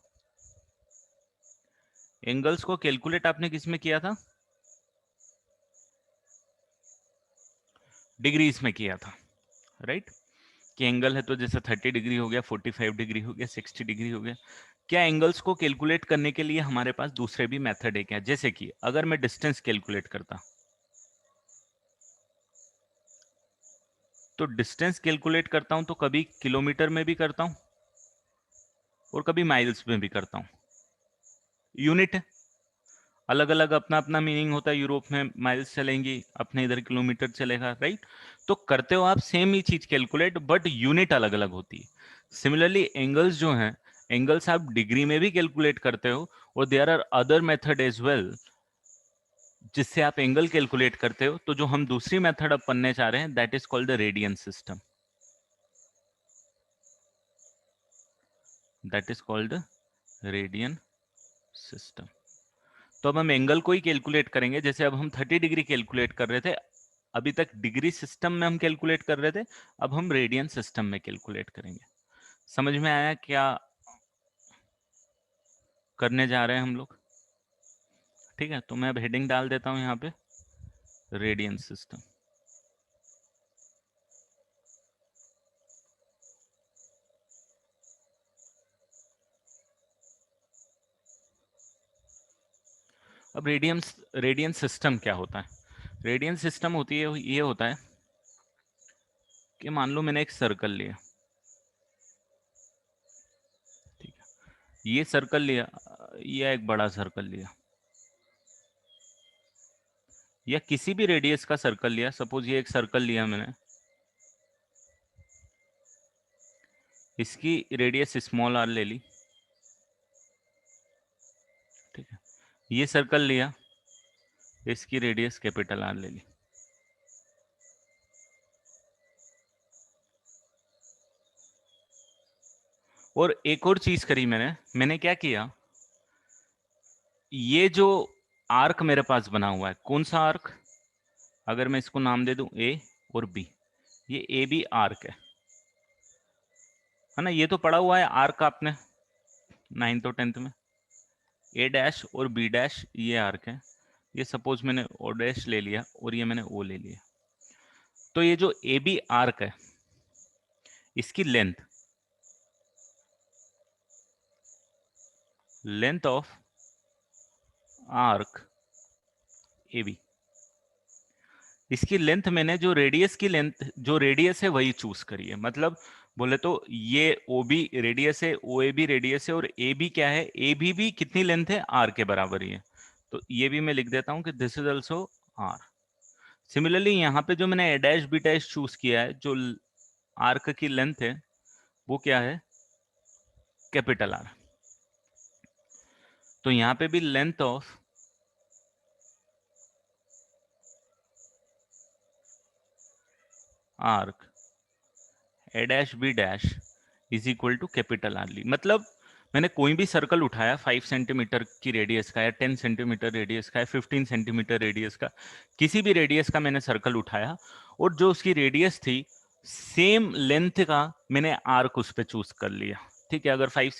Speaker 1: एंगल्स को कैलकुलेट आपने किस में किया था? डिग्रीज में किया था, राइट? कि एंगल है तो जैसे 30 डिग्री हो गया, 45 डिग्री हो गया, 60 डिग्री हो गया। क्या एंगल्स को कैलकुलेट करने के लिए हमारे पास दूसरे भी मेथड है क्या? जैसे कि अगर मैं डिस्टेंस कैलकुलेट करता, तो डिस्टेंस कैलकुलेट करता हूं तो कभी किलोमीटर में भी करता हूं और कभी माइल्स में भी करता हूं। यूनिट है, अलग अलग अपना अपना मीनिंग होता है। यूरोप में माइल्स चलेंगी, अपने इधर किलोमीटर चलेगा, राइट? तो करते हो आप सेम ही चीज कैलकुलेट, बट यूनिट अलग अलग होती है। सिमिलरली एंगल्स जो हैं, एंगल्स आप डिग्री में भी कैलकुलेट करते हो, और there are other method as well जिससे आप एंगल कैलकुलेट करते हो। तो जो हम दूसरी मेथड अब पढ़ने जा रहे हैं, that is called the radian system, that is called radian system. तो अब हम एंगल को ही कैलकुलेट करेंगे। जैसे अब हम 30 डिग्री कैलकुलेट कर रहे थे, अभी तक डिग्री सिस्टम में हम कैलकुलेट कर रहे थे, अब हम रेडियन सिस्टम में कैलकुलेट करेंगे। समझ में आया क्या करने जा रहे हैं हम लोग? ठीक है, तो मैं अब हेडिंग डाल देता हूं यहाँ पे, रेडियन सिस्टम। अब रेडियन सिस्टम क्या होता है? रेडियन सिस्टम होती है, ये होता है कि मान लो मैंने एक सर्कल लिया, ठीक है, ये सर्कल लिया, या एक बड़ा सर्कल लिया, या किसी भी रेडियस का सर्कल लिया। सपोज ये एक सर्कल लिया मैंने, इसकी रेडियस स्मॉल आर ले ली, ठीक है। ये सर्कल लिया, इसकी रेडियस कैपिटल आर ले ली। और एक और चीज करी मैंने क्या किया, ये जो आर्क मेरे पास बना हुआ है, कौन सा आर्क, अगर मैं इसको नाम दे दूं ए और बी, ये ए बी आर्क है ना, ये तो पढ़ा हुआ है आर्क आपने 9th और 10th में, ए डैश और बी डैश ये आर्क है। ये सपोज मैंने ओ डैश ले लिया और ये मैंने ओ ले लिया, तो ये जो ए बी आर्क है इसकी length of arc A B, इसकी लेंथ मैंने जो रेडियस की लेंथ, जो रेडियस है वही चूज करी है। मतलब बोले तो ये ओ बी रेडियस है, ओ ए बी रेडियस है, और ए बी क्या है, ए बी भी कितनी लेंथ है, आर के बराबर ही है। तो ये भी मैं लिख देता हूं कि this is also R. Similarly यहाँ पे जो मैंने A dash B dash choose किया है, जो आर्क की लेंथ है वो क्या है, कैपिटल आर। तो यहाँ पे भी length of arc A dash B dash is equal to capital R ली। मतलब मैंने कोई भी सर्कल उठाया 5 सेंटीमीटर की रेडियस का, या 10 सेंटीमीटर रेडियस का, या 15 सेंटीमीटर रेडियस का, किसी भी रेडियस का मैंने सर्कल उठाया, और जो उसकी रेडियस थी सेम लेंथ का मैंने आर्क उस पर चूज कर लिया। ठीक है, अगर 5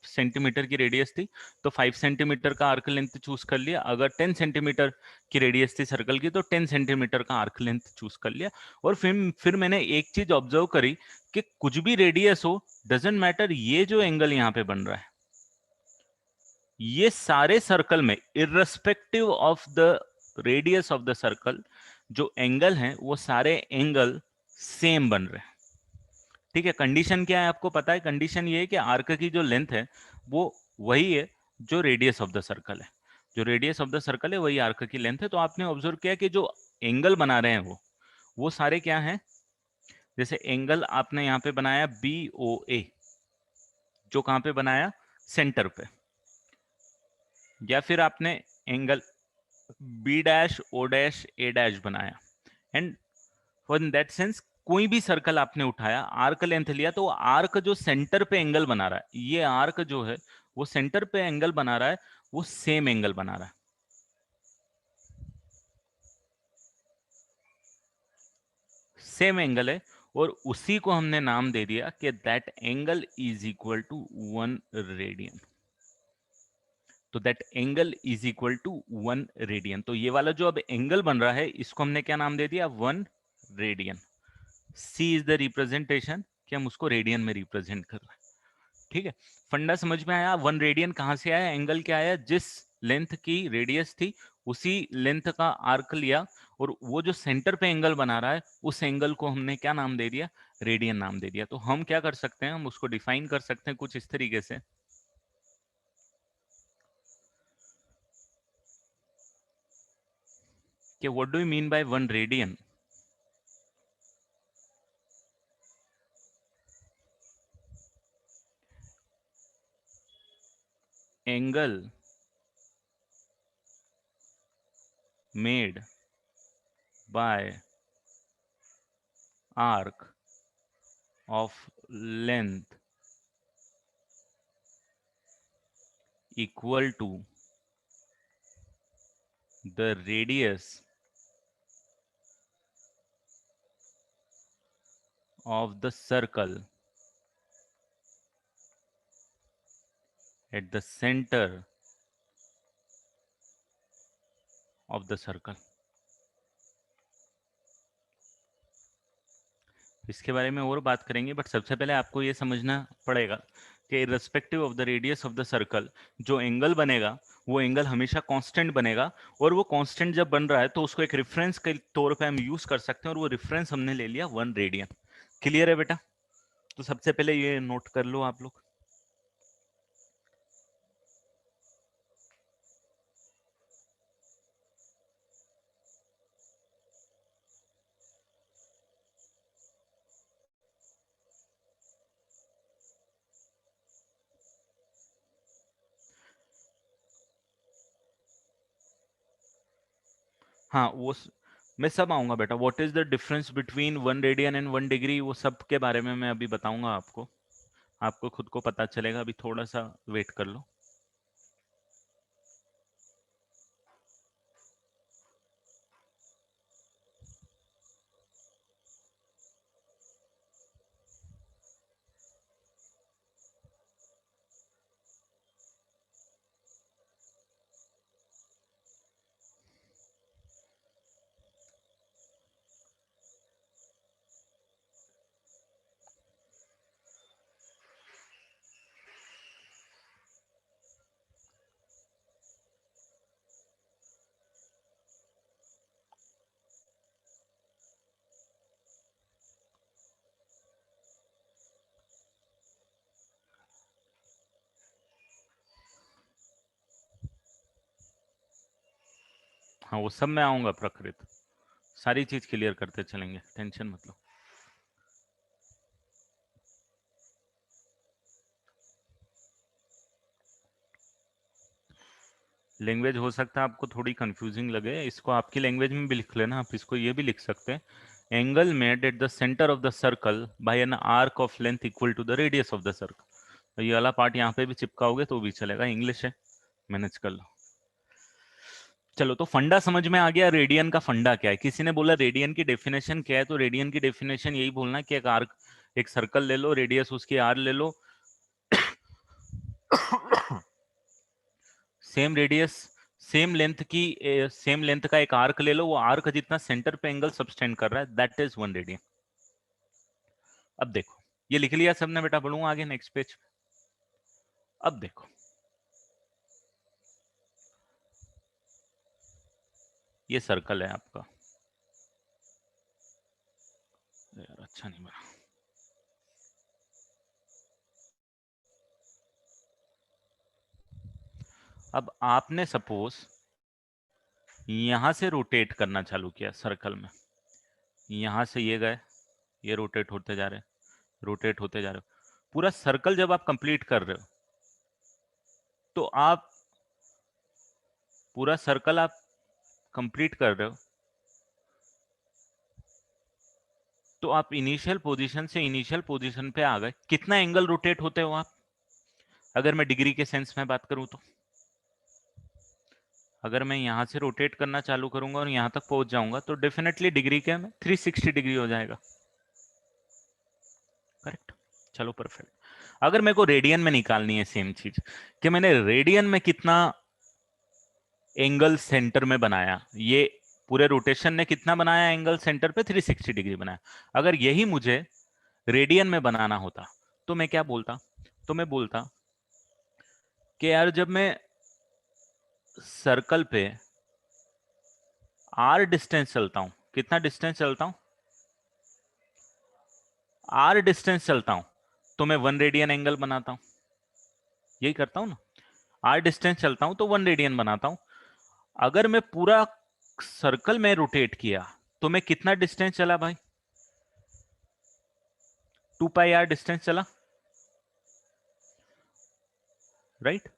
Speaker 1: सेंटीमीटर की रेडियस थी तो 5 सेंटीमीटर का आर्क लेंथ चूज कर लिया, अगर 10 सेंटीमीटर की रेडियस थी सर्कल की तो 10 सेंटीमीटर का आर्क लेंथ चूज कर लिया। और फिर मैंने एक चीज ऑब्जर्व करी कि कुछ भी रेडियस हो, डजेंट मैटर, ये जो एंगल यहां पे बन रहा है, ये सारे सर्कल में irrespective of the radius of the circle जो एंगल हैं वो सारे एंगल सेम बन रहे हैं। ठीक है, कंडीशन क्या है आपको पता है, कंडीशन ये है कि आर्क की जो लेंथ है वो वही है जो रेडियस ऑफ द सर्कल है, जो रेडियस ऑफ द सर्कल है वही आर्क की लेंथ है। तो आपने ऑब्जर्व किया कि जो एंगल बना रहे हैं वो सारे क्या हैं, जैसे एंगल आपने यहां पे बनाया बी ओ ए, जो कहां पे बनाया, सेंटर पे, या फिर आपने angle B dash O dash A dash बनाया, and for in that sense कोई भी सर्कल आपने उठाया, आर्क लेंथ लिया, तो आर्क जो सेंटर पे एंगल बना रहा है, ये आर्क जो है वो सेंटर पे एंगल बना रहा है, वो सेम एंगल बना रहा है, सेम एंगल है, और उसी को हमने नाम दे दिया कि that angle is equal to 1 radian. तो that angle is equal to 1 radian. तो ये वाला जो अब एंगल बन रहा है इसको हमने क्या नाम दे दिया, 1 radian. C is the representation, कि हम उसको रेडियन में रिप्रेजेंट कर रहे हैं। ठीक है, फंडा समझ में आया। 1 रेडियन कहां से आया, एंगल क्या आया, जिस लेंथ की रेडियस थी उसी लेंथ का आर्क लिया, और वो जो सेंटर पे एंगल बना रहा है उस एंगल को हमने क्या नाम दे दिया, रेडियन नाम दे दिया। तो हम क्या कर सकते हैं, हम उसको डिफाइन कर सकते हैं कुछ इस तरीके से कि what do you mean by 1 radian. Angle made by arc of length equal to the radius of the circle at the center of the circle। इसके बारे में और बात करेंगे, बट सबसे पहले आपको ये समझना पड़ेगा कि irrespective of the radius of the circle जो एंगल बनेगा वो एंगल हमेशा कांस्टेंट बनेगा, और वो कांस्टेंट जब बन रहा है तो उसको एक रेफरेंस के तौर पे हम यूज कर सकते हैं, और वो रेफरेंस हमने ले लिया 1 रेडियन। क्लियर है बेटा? तो सबसे पहले ये नोट कर लो आप लोग। हाँ मैं सब आऊंगा बेटा। What is the difference between 1 radian and 1 degree, वो सब के बारे में मैं अभी बताऊंगा आपको। आपको खुद को पता चलेगा। अभी थोड़ा सा वेट कर लो। हाँ, वो सब मैं आऊंगा प्रकृत, सारी चीज क्लियर करते चलेंगे, टेंशन मत लो। लैंग्वेज हो सकता है आपको थोड़ी कंफ्यूजिंग लगे, इसको आपकी लैंग्वेज में भी लिख लेना। आप इसको ये भी लिख सकते हैं, angle made at the centre of the circle by an arc of length equal to the radius of the circle. तो ये वाला पार्ट यहाँ पे भी चिपकाओगे तो भी चलेगा, इंग्लिश है, मैनेज कर लो। चलो, तो फंडा समझ में आ गया। रेडियन का फंडा क्या है? किसी ने बोला रेडियन की डेफिनेशन क्या है, तो रेडियन की डेफिनेशन यही बोलना कि एक आर्क, एक सर्कल ले लो, रेडियस उसकी आर ले लो, सेम रेडियस, सेम लेंथ की, सेम लेंथ का एक आर्क ले लो, वो आर्क जितना सेंटर पे एंगल सबटेंड कर रहा है, दैट इज 1 रेडियन। अब देखो, ये लिख लिया सबने बेटा, बढ़ूंगा आगे नेक्स्ट पेज। अब देखो, ये सर्कल है आपका, यार अच्छा नहीं बना। अब आपने सपोज यहां से रोटेट करना चालू किया सर्कल में, यहां से ये गए, ये रोटेट होते जा रहे, रोटेट होते जा रहे हो, पूरा सर्कल जब आप कंप्लीट कर रहे हो, तो आप पूरा सर्कल आप कंप्लीट कर रहे हो, तो आप इनिशियल पोजीशन से इनिशियल पोजीशन पे आ गए। कितना एंगल रोटेट होते हो आप, अगर मैं डिग्री के सेंस में बात करूं तो? अगर मैं यहां से रोटेट करना चालू करूंगा और यहां तक पहुंच जाऊंगा, तो डेफिनेटली डिग्री के में 360 डिग्री हो जाएगा, करेक्ट? चलो परफेक्ट। अगर मेरे को रेडियन में निकालनी है सेम चीज, कि मैंने रेडियन में कितना एंगल सेंटर में बनाया, ये पूरे रोटेशन ने कितना बनाया एंगल सेंटर पे, 360 डिग्री बनाया। अगर यही मुझे रेडियन में बनाना होता, तो मैं क्या बोलता? तो मैं बोलता कि यार जब मैं सर्कल पे आर डिस्टेंस चलता हूं, कितना डिस्टेंस चलता हूं, आर डिस्टेंस चलता हूं, तो मैं 1 रेडियन एंगल बनाता हूं, यही करता हूं ना। आर डिस्टेंस चलता हूं तो 1 रेडियन बनाता हूं। अगर मैं पूरा सर्कल में रोटेट किया, तो मैं कितना डिस्टेंस चला भाई? 2 पाई आर डिस्टेंस चला, राइट?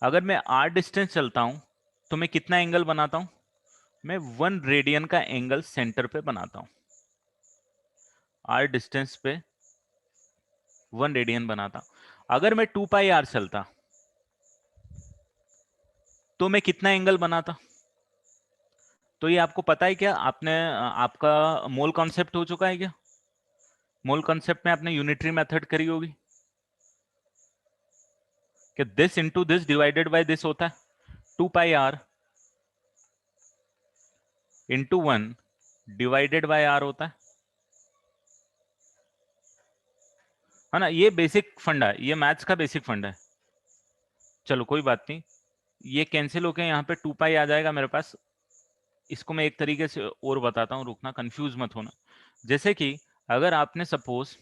Speaker 1: अगर मैं आर डिस्टेंस चलता हूं, तो मैं कितना एंगल बनाता हूं? मैं 1 रेडियन का एंगल सेंटर पे बनाता हूं, आर डिस्टेंस पे 1 रेडियन बनाता हूं। अगर मैं 2 पाई आर चलता, तो मैं कितना एंगल बनाता? तो ये आपको पता है क्या? आपने आपका मोल कॉन्सेप्ट हो चुका है क्या? मोल कॉन्सेप्ट में आपने यूनिटरी मेथड करी होगी कि this into this divided by this होता है, 2 pi R into 1 divided by R होता है ना? ये बेसिक फंडा है, ये मैथ्स का बेसिक फंडा है। चलो कोई बात नहीं, ये कैंसिल होके यहाँ पे 2 पाई आ जाएगा मेरे पास। इसको मैं एक तरीके से और बताता हूँ, रुकना, कंफ्यूज मत होना। जैसे कि अगर आपने सपोज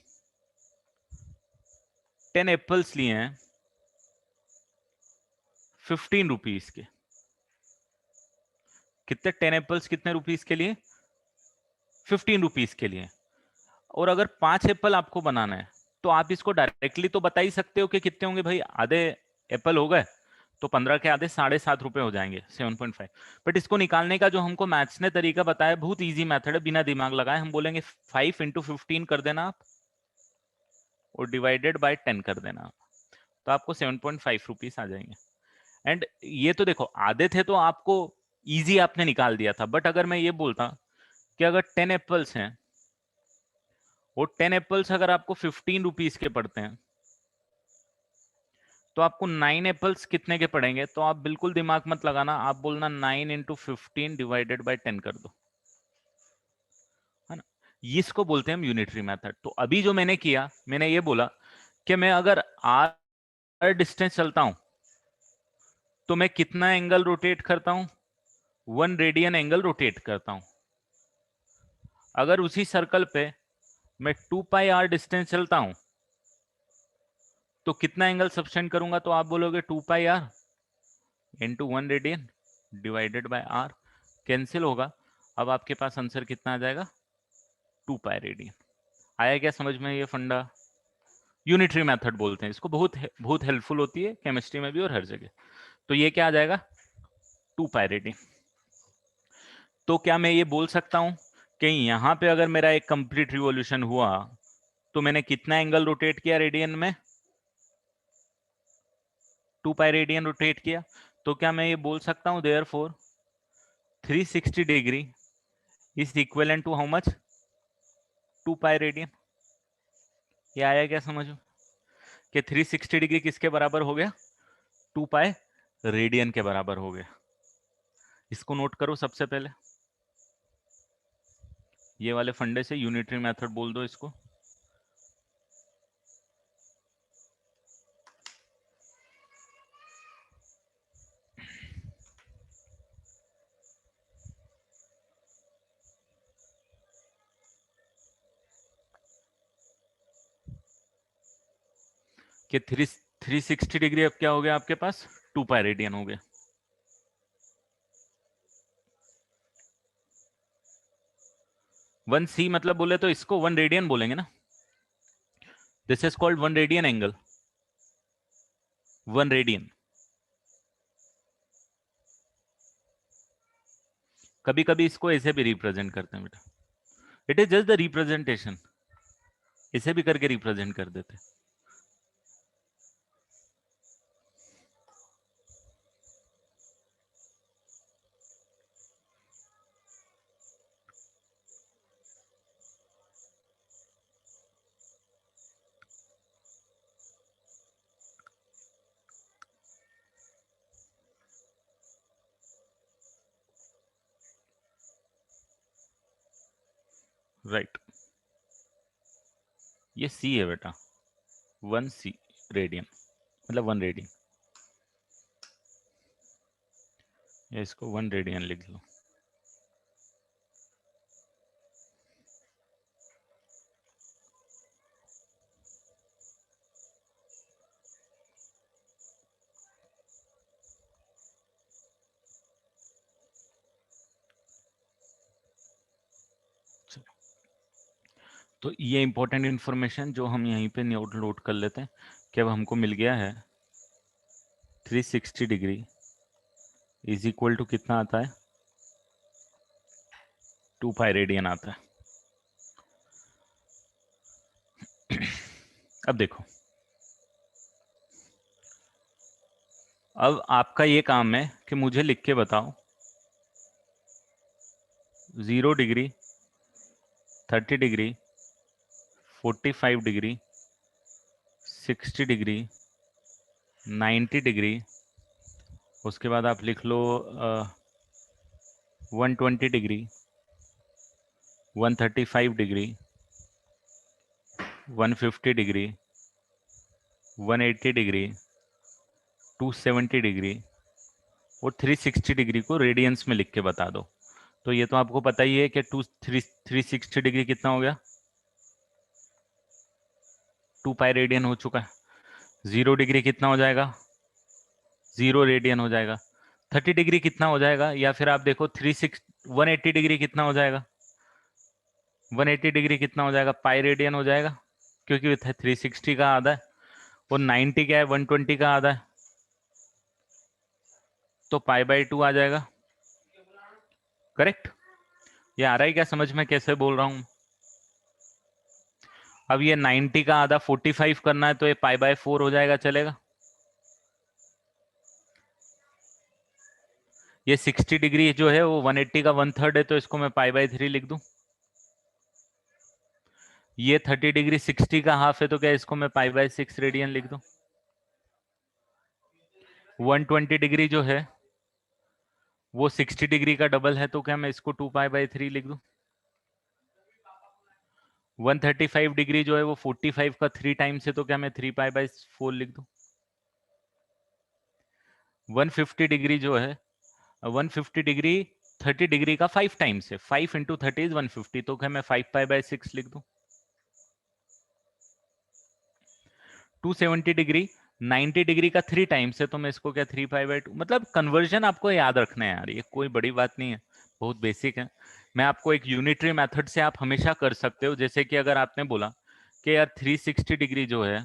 Speaker 1: 10 एप्पल्स लिए हैं 15 रुपीज के, कितने 10 एप्पल्स कितने रुपीज के लिए? 15 रुपीज के लिए। और अगर 5 एप्पल आपको बनाना है, तो आप इसको डायरेक्टली तो बता ही सकते हो कि कितने होंगे भाई, आधे एप्पल हो गए, तो 15 के आधे 7.5 रुपए हो जाएंगे, 7.5। बट इसको निकालने का जो हमको मैथ्स ने तरीका बताया, बहुत इजी मेथड है, बिना दिमाग लगाए हम बोलेंगे 5 इंटू 15 कर देना आप, और डिवाइडेड बाय 10 कर देना, तो आपको 7.5 रुपीस आ जाएंगे। एंड ये तो देखो आधे थे तो आपको इजी आपने निकाल दिया था, बट अगर मैं ये बोलता कि अगर 10 एप्पल्स हैं और 10 एप्पल्स अगर आपको 15 रुपीस के पड़ते हैं तो आपको 9 एप्पल्स कितने के पड़ेंगे, तो आप बिल्कुल दिमाग मत लगाना, आप बोलना 9 इंटू 15 डिवाइडेड बाय 10 कर दो, है ना। इसको बोलते हैं हम यूनिटरी मेथड। तो अभी जो मैंने किया, मैंने ये बोला कि मैं अगर आर डिस्टेंस चलता हूं तो मैं कितना एंगल रोटेट करता हूं, 1 रेडियन एंगल रोटेट करता हूं। अगर उसी सर्कल पे मैं 2 पाई आर डिस्टेंस चलता हूं तो कितना एंगल सब्सटेंड करूंगा, तो आप बोलोगे 2 pi R into 1 radian divided by R, cancel होगा। अब आपके पास आंसर कितना आ जाएगा, 2 पाई रेडियन। आया क्या समझ में ये फंडा? यूनिटरी मेथड बोलते हैं इसको, बहुत बहुत हेल्पफुल होती है केमिस्ट्री में भी और हर जगह। तो ये क्या आ जाएगा, 2 पाई रेडियन। तो क्या मैं ये बोल सकता हूं कि यहां पे अगर मेरा एक कंप्लीट रिवॉल्यूशन हुआ तो मैंने कितना एंगल रोटेट किया रेडियन में, 2 पाई रेडियन रोटेट किया। तो क्या मैं ये बोल सकता हूं therefore 360 degree is equivalent to how much, 2 pi radian. ये आया क्या समझ में कि 360 डिग्री किसके बराबर हो गया, 2 पाई रेडियन के बराबर हो गया। इसको नोट करो सबसे पहले, ये वाले फंडे से यूनिटरी मेथड बोल दो इसको। कि 360 डिग्री अब क्या हो गया आपके पास, 2 पाई रेडियन हो गया। वन सी मतलब बोले तो इसको 1 रेडियन बोलेंगे ना, this is called 1 radian angle, 1 radian. कभी कभी इसको ऐसे भी रिप्रेजेंट करते हैं बेटा, it is just the representation, इसे भी करके रिप्रेजेंट कर देते। राइट, ये सी है बेटा, 1 सी रेडियन मतलब 1 रेडियन, या इसको 1 रेडियन लिख लो। तो ये इंपॉर्टेंट इंफॉर्मेशन जो हम यहीं पे नोट लोड कर लेते हैं कि अब हमको मिल गया है 360 डिग्री इज इक्वल टू कितना आता है, 2 पाई रेडियन आता है। अब देखो, अब आपका ये काम है कि मुझे लिख के बताओ 0 degree, 30 degree, 45 degree, 60 degree, 90 degree, उसके बाद आप लिख लो 120 degree, 135 degree, 150 degree, 180 degree, 270 degree और 360 डिग्री को रेडियंस में लिख के बता दो। तो ये तो आपको पता ही है कि 360 डिग्री कितना हो गया, 2 पाई रेडियन हो चुका है। 0 डिग्री कितना हो जाएगा, 0 रेडियन हो जाएगा। 30 डिग्री कितना हो जाएगा, या फिर आप देखो 180 डिग्री कितना हो जाएगा, 180 डिग्री कितना हो जाएगा, पाई रेडियन हो जाएगा, क्योंकि 360 का आधा है और 90 क्या है, 120 का आधा है, तो पाई बाई 2 आ जाएगा। करेक्ट? ये आ रहा है क्या समझ में कैसे बोल रहा हूं? अब ये 90 का आधा 45 करना है तो ये पाई बाय 4 हो जाएगा, चलेगा? ये 60 डिग्री जो है वो 180 का 1/3 है, तो इसको मैं पाई बाय 3 लिख दूं। ये 30 डिग्री 60 का हाफ है, तो क्या इसको मैं पाई बाय 6 रेडियन लिख दूं। 120 डिग्री जो है वो 60 डिग्री का डबल है, तो क्या मैं इसको 2 पाई बाय 3 लिख दूं। 135 डिग्री जो है वो 45 का 3 टाइम्स है, तो क्या मैं 3 पाई बाय 4 लिख दूं। 150 डिग्री जो है 150 डिग्री 30 डिग्री का 5 टाइम्स है, 5 इंटू 30 इज 150, तो क्या मैं 5 पाई बाय 6 लिख दूं। 270 डिग्री 90 डिग्री का 3 टाइम्स है, तो मैं इसको क्या 3 पाई बाय 2, मतलब कन्वर्जन आपको याद रखना है यार, ये कोई बड़ी बात नहीं है, बहुत बेसिक है। मैं आपको एक यूनिटरी मेथड से आप हमेशा कर सकते हो, जैसे कि अगर आपने बोला कि यार 360 डिग्री जो है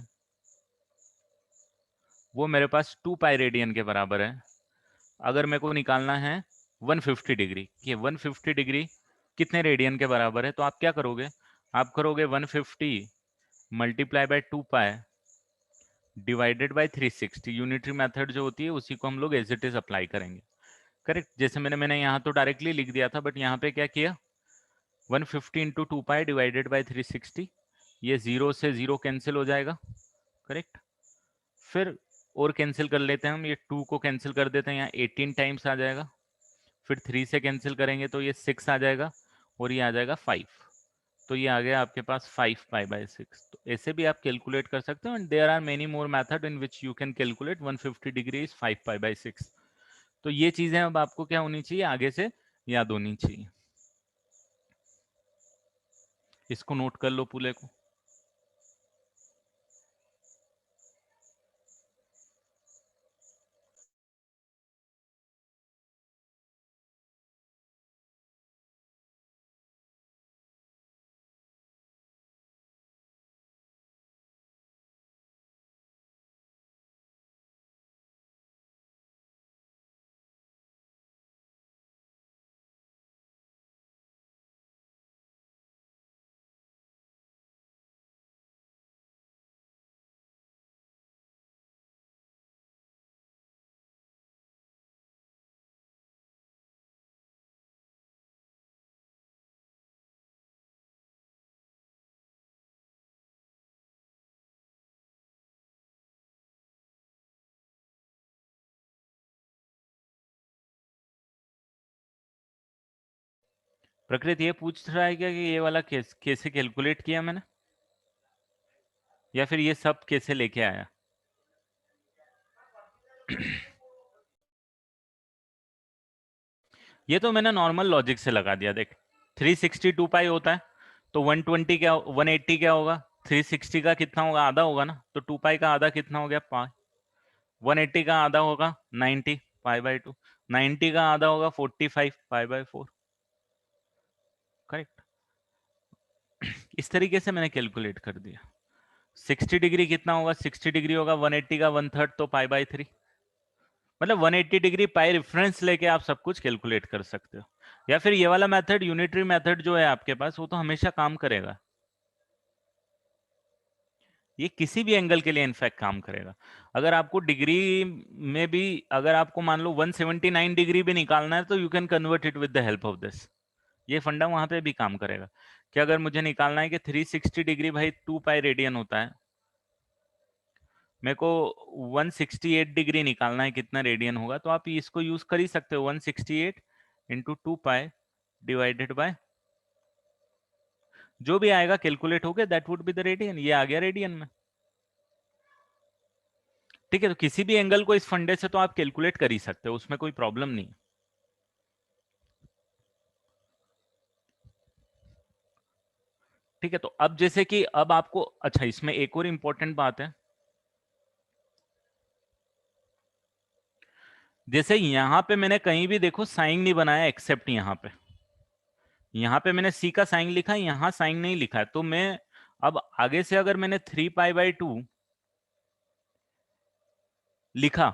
Speaker 1: वो मेरे पास 2 पाई रेडियन के बराबर है, अगर मेरे को निकालना है 150 डिग्री कि 150 डिग्री कितने रेडियन के बराबर है, तो आप क्या करोगे, आप करोगे 150 multiply by 2 pi divided by 360। Unitary method जो होती है उसी को हम लोग एज इट इज अप्लाई करेंगे। करेक्ट, जैसे मैंने यहाँ तो डायरेक्टली लिख दिया था, बट यहाँ पे क्या किया, 150 इंटू 2 पाई डिवाइडेड बाय 360, ये 0 से 0 कैंसिल हो जाएगा। करेक्ट, फिर और कैंसिल कर लेते हैं हम, ये 2 को कैंसिल कर देते हैं, यहाँ 18 टाइम्स आ जाएगा, फिर 3 से कैंसिल करेंगे तो ये 6 आ जाएगा, और ये आ जाएगा 5, तो ये आ गया आपके पास 5 पाई बाय 6। तो ऐसे भी आप कैलकुलेट कर सकते हो, and there are many more method in which you can calculate 150 degree is 5 pi by 6। तो ये चीजें अब आपको क्या होनी चाहिए, आगे से याद होनी चाहिए। इसको नोट कर लो पूरे को। प्रकृति ये पूछ रहा है क्या कि ये वाला कैसे कैलकुलेट किया मैंने, या फिर ये सब कैसे लेके आया। ये तो मैंने नॉर्मल लॉजिक से लगा दिया, देख 362 पाई होता है, तो 120 क्या 180 क्या होगा, 360 का कितना होगा, आधा होगा ना, तो 2 पाई का आधा कितना हो गया, 5। 180 का आधा होगा 90 पाई बाय 2, 90 का आधा होगा 45 पाई बाय 4। करेक्ट, इस तरीके से मैंने कैलकुलेट कर दिया। 60 डिग्री कितना होगा, 60 डिग्री होगा 180 का 1/3, तो पाई बाय 3, मतलब 180 डिग्री पाई रेफरेंस लेके आप सब कुछ कैलकुलेट कर सकते हो। या फिर ये वाला मेथड यूनिटरी मेथड जो है आपके पास, वो तो हमेशा काम करेगा, ये किसी भी एंगल के लिए इनफैक्ट काम करेगा। अगर आपको डिग्री में भी, अगर आपको मान लो 179 डिग्री भी निकालना है, तो you can convert it with the help of this, ये फंडा वहां पे भी काम करेगा। कि अगर मुझे निकालना है कि 360 डिग्री भाई 2 पाई रेडियन होता है, मेरे को 168 डिग्री निकालना है कितना रेडियन होगा, तो आप इसको यूज कर ही सकते हो, 168 इंटू 2 पाई डिवाइडेड बाय जो भी आएगा कैलकुलेट हो गया, that would be the radian, ये आ गया रेडियन में। ठीक है, तो किसी भी एंगल को इस फंडे से तो आप कैलकुलेट कर ही सकते हो, उसमें कोई प्रॉब्लम नहीं। ठीक है, तो अब जैसे कि अब आपको, अच्छा इसमें एक और इंपॉर्टेंट बात है, जैसे यहां पे मैंने कहीं भी देखो साइन नहीं बनाया एक्सेप्ट यहाँ पे मैंने सी का साइन लिखा है, यहाँ साइन नहीं लिखा है, तो मैं अब आगे से अगर मैंने 3 पाई बाय 2 लिखा,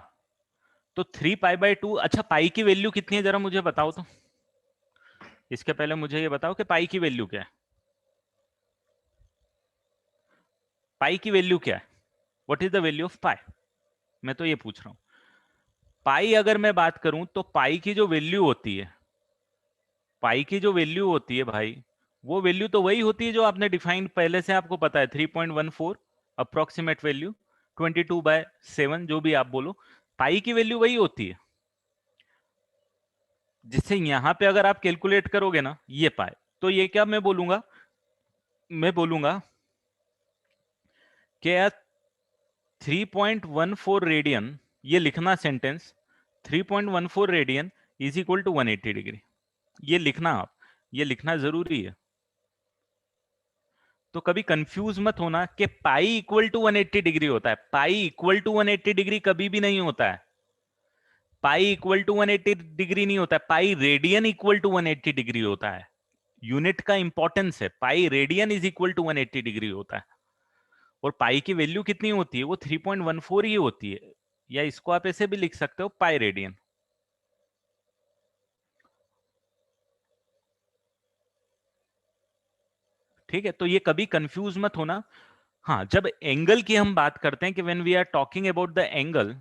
Speaker 1: तो 3 पाई बाय 2, अच्छा पाई की वैल्यू कितनी है जरा मुझे बताओ तो, इसके पहले मुझे ये बताओ कि पाई की वैल्यू क्या है। पाई की वैल्यू क्या है? What is the value of pi? मैं तो ये पूछ रहा हूं। पाई अगर मैं बात करूं तो पाई की जो वैल्यू होती है, पाई की जो वैल्यू होती है भाई, वो वैल्यू तो वही होती है जो आपने डिफाइन पहले से, आपको पता है 3.14 अप्रोक्सीमेट वैल्यू, 22/7 जो भी आप बोलो, पाई की वैल्यू वही होती है। जिससे यहां पे अगर आप कैलकुलेट करोगे ना ये पाए, तो ये क्या मैं बोलूंगा कि यार 3.14 रेडियन, ये लिखना sentence, 3.14 radian is equal to 180 degree. ये लिखना आप, ये लिखना जरूरी है। तो कभी कंफ्यूज मत होना कि पाई इक्वल टू 180 डिग्री होता है। पाई इक्वल टू 180 डिग्री कभी भी नहीं होता है। पाई इक्वल टू 180 डिग्री नहीं होता है, pi radian equal to 180 degree होता है। यूनिट का इंपॉर्टेंस है, pi radian is equal to 180 degree होता है। और पाई की वैल्यू कितनी होती है? वो 3.14 ही होती है, या इसको आप ऐसे भी लिख सकते हो, पाई रेडियन। ठीक है, तो ये कभी कंफ्यूज मत होना। हाँ, जब एंगल की हम बात करते हैं कि when we are talking about the angle,